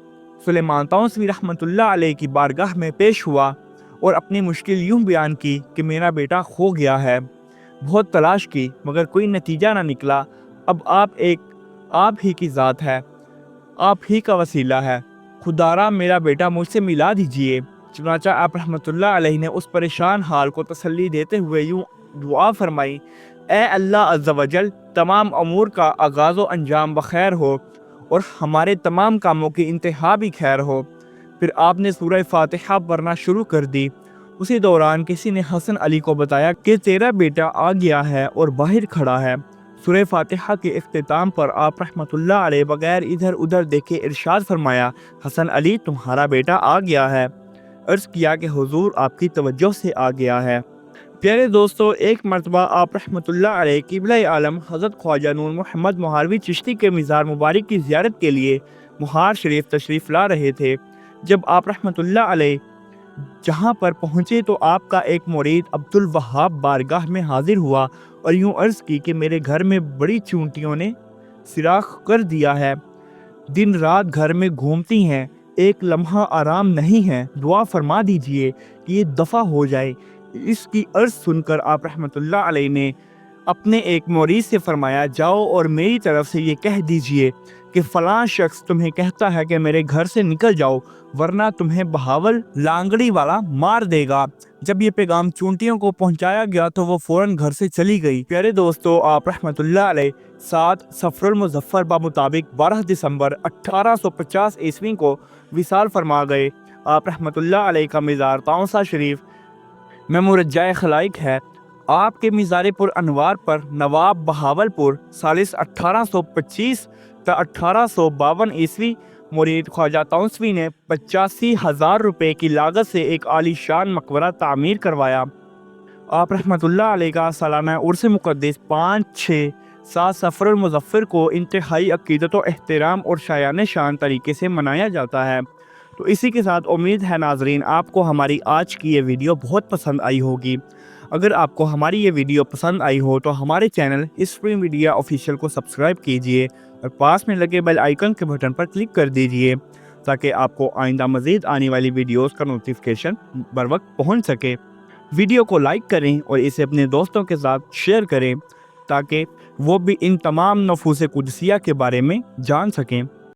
सुलेमान तौसीफ़ी रहमतुल्लाह अलैह की बारगाह में पेश हुआ اور اپنی مشکل یوں بیان کی کہ میرا بیٹا کھو گیا ہے، بہت تلاش کی مگر کوئی نتیجہ نہ نکلا، اب آپ ہی کی ذات ہے، آپ ہی کا وسیلہ ہے، خدارا میرا بیٹا مجھ سے ملا دیجئے۔ چنانچہ آپ رحمۃ اللہ علیہ نے اس پریشان حال کو تسلی دیتے ہوئے یوں دعا فرمائی، اے اللہ عز و جل، تمام امور کا آغاز و انجام بخیر ہو اور ہمارے تمام کاموں کی انتہا بھی خیر ہو۔ پھر آپ نے سورہ فاتحہ پڑھنا شروع کر دی۔ اسی دوران کسی نے حسن علی کو بتایا کہ تیرا بیٹا آ گیا ہے اور باہر کھڑا ہے۔ سورہ فاتحہ کے اختتام پر آپ رحمۃ اللہ علیہ بغیر ادھر ادھر دیکھے ارشاد فرمایا، حسن علی تمہارا بیٹا آ گیا ہے۔ عرض کیا کہ حضور آپ کی توجہ سے آ گیا ہے۔ پیارے دوستو، ایک مرتبہ آپ رحمۃ اللہ علیہ قبلہ عالم حضرت خواجہ نور محمد مہاروی چشتی کے مزار مبارک کی زیارت کے لیے مہار شریف تشریف لا رہے تھے۔ جب آپ رحمۃ اللہ علیہ جہاں پر پہنچے تو آپ کا ایک مرید عبدالوہاب بارگاہ میں حاضر ہوا اور یوں عرض کی کہ میرے گھر میں بڑی چونٹیوں نے سراخ کر دیا ہے، دن رات گھر میں گھومتی ہیں، ایک لمحہ آرام نہیں ہے، دعا فرما دیجئے کہ یہ دفع ہو جائے۔ اس کی عرض سن کر آپ رحمۃ اللہ علیہ نے اپنے ایک مرید سے فرمایا، جاؤ اور میری طرف سے یہ کہہ دیجئے کہ فلاں شخص تمہیں کہتا ہے کہ میرے گھر سے نکل جاؤ ورنہ تمہیں بہاول لانگڑی والا مار دے گا۔ جب یہ پیغام چونٹیوں کو پہنچایا گیا تو وہ فوراً گھر سے چلی گئی۔ پیارے دوستو، آپ رحمۃ اللہ علیہ 7 صفر المظفر بمطابق 12 دسمبر 1850 عیسوی کو وصال فرما گئے۔ آپ رحمۃ اللہ علیہ کا مزار تونسہ شریف میں مرجع خلائق ہے۔ آپ کے مزار پر انوار پر نواب بہاول پور سالس 1825 تا 1852 عیسوی مرید خواجہ تونسوی نے 85,000 روپے کی لاگت سے ایک عالی شان مقبرہ تعمیر کروایا۔ آپ رحمۃ اللہ علیہ کا سالانہ عرس مقدس 5-6-7 صفر المظفر کو انتہائی عقیدت و احترام اور شایان شان طریقے سے منایا جاتا ہے۔ تو اسی کے ساتھ امید ہے ناظرین آپ کو ہماری آج کی یہ ویڈیو بہت پسند آئی ہوگی۔ اگر آپ کو ہماری یہ ویڈیو پسند آئی ہو تو ہمارے چینل اسپرنگ میڈیا آفیشیل کو سبسکرائب کیجئے اور پاس میں لگے بیل آئیکن کے بٹن پر کلک کر دیجئے تاکہ آپ کو آئندہ مزید آنے والی ویڈیوز کا نوٹیفیکیشن بر وقت پہنچ سکے۔ ویڈیو کو لائک کریں اور اسے اپنے دوستوں کے ساتھ شیئر کریں تاکہ وہ بھی ان تمام نفوس قدسیہ کے بارے میں جان سکیں۔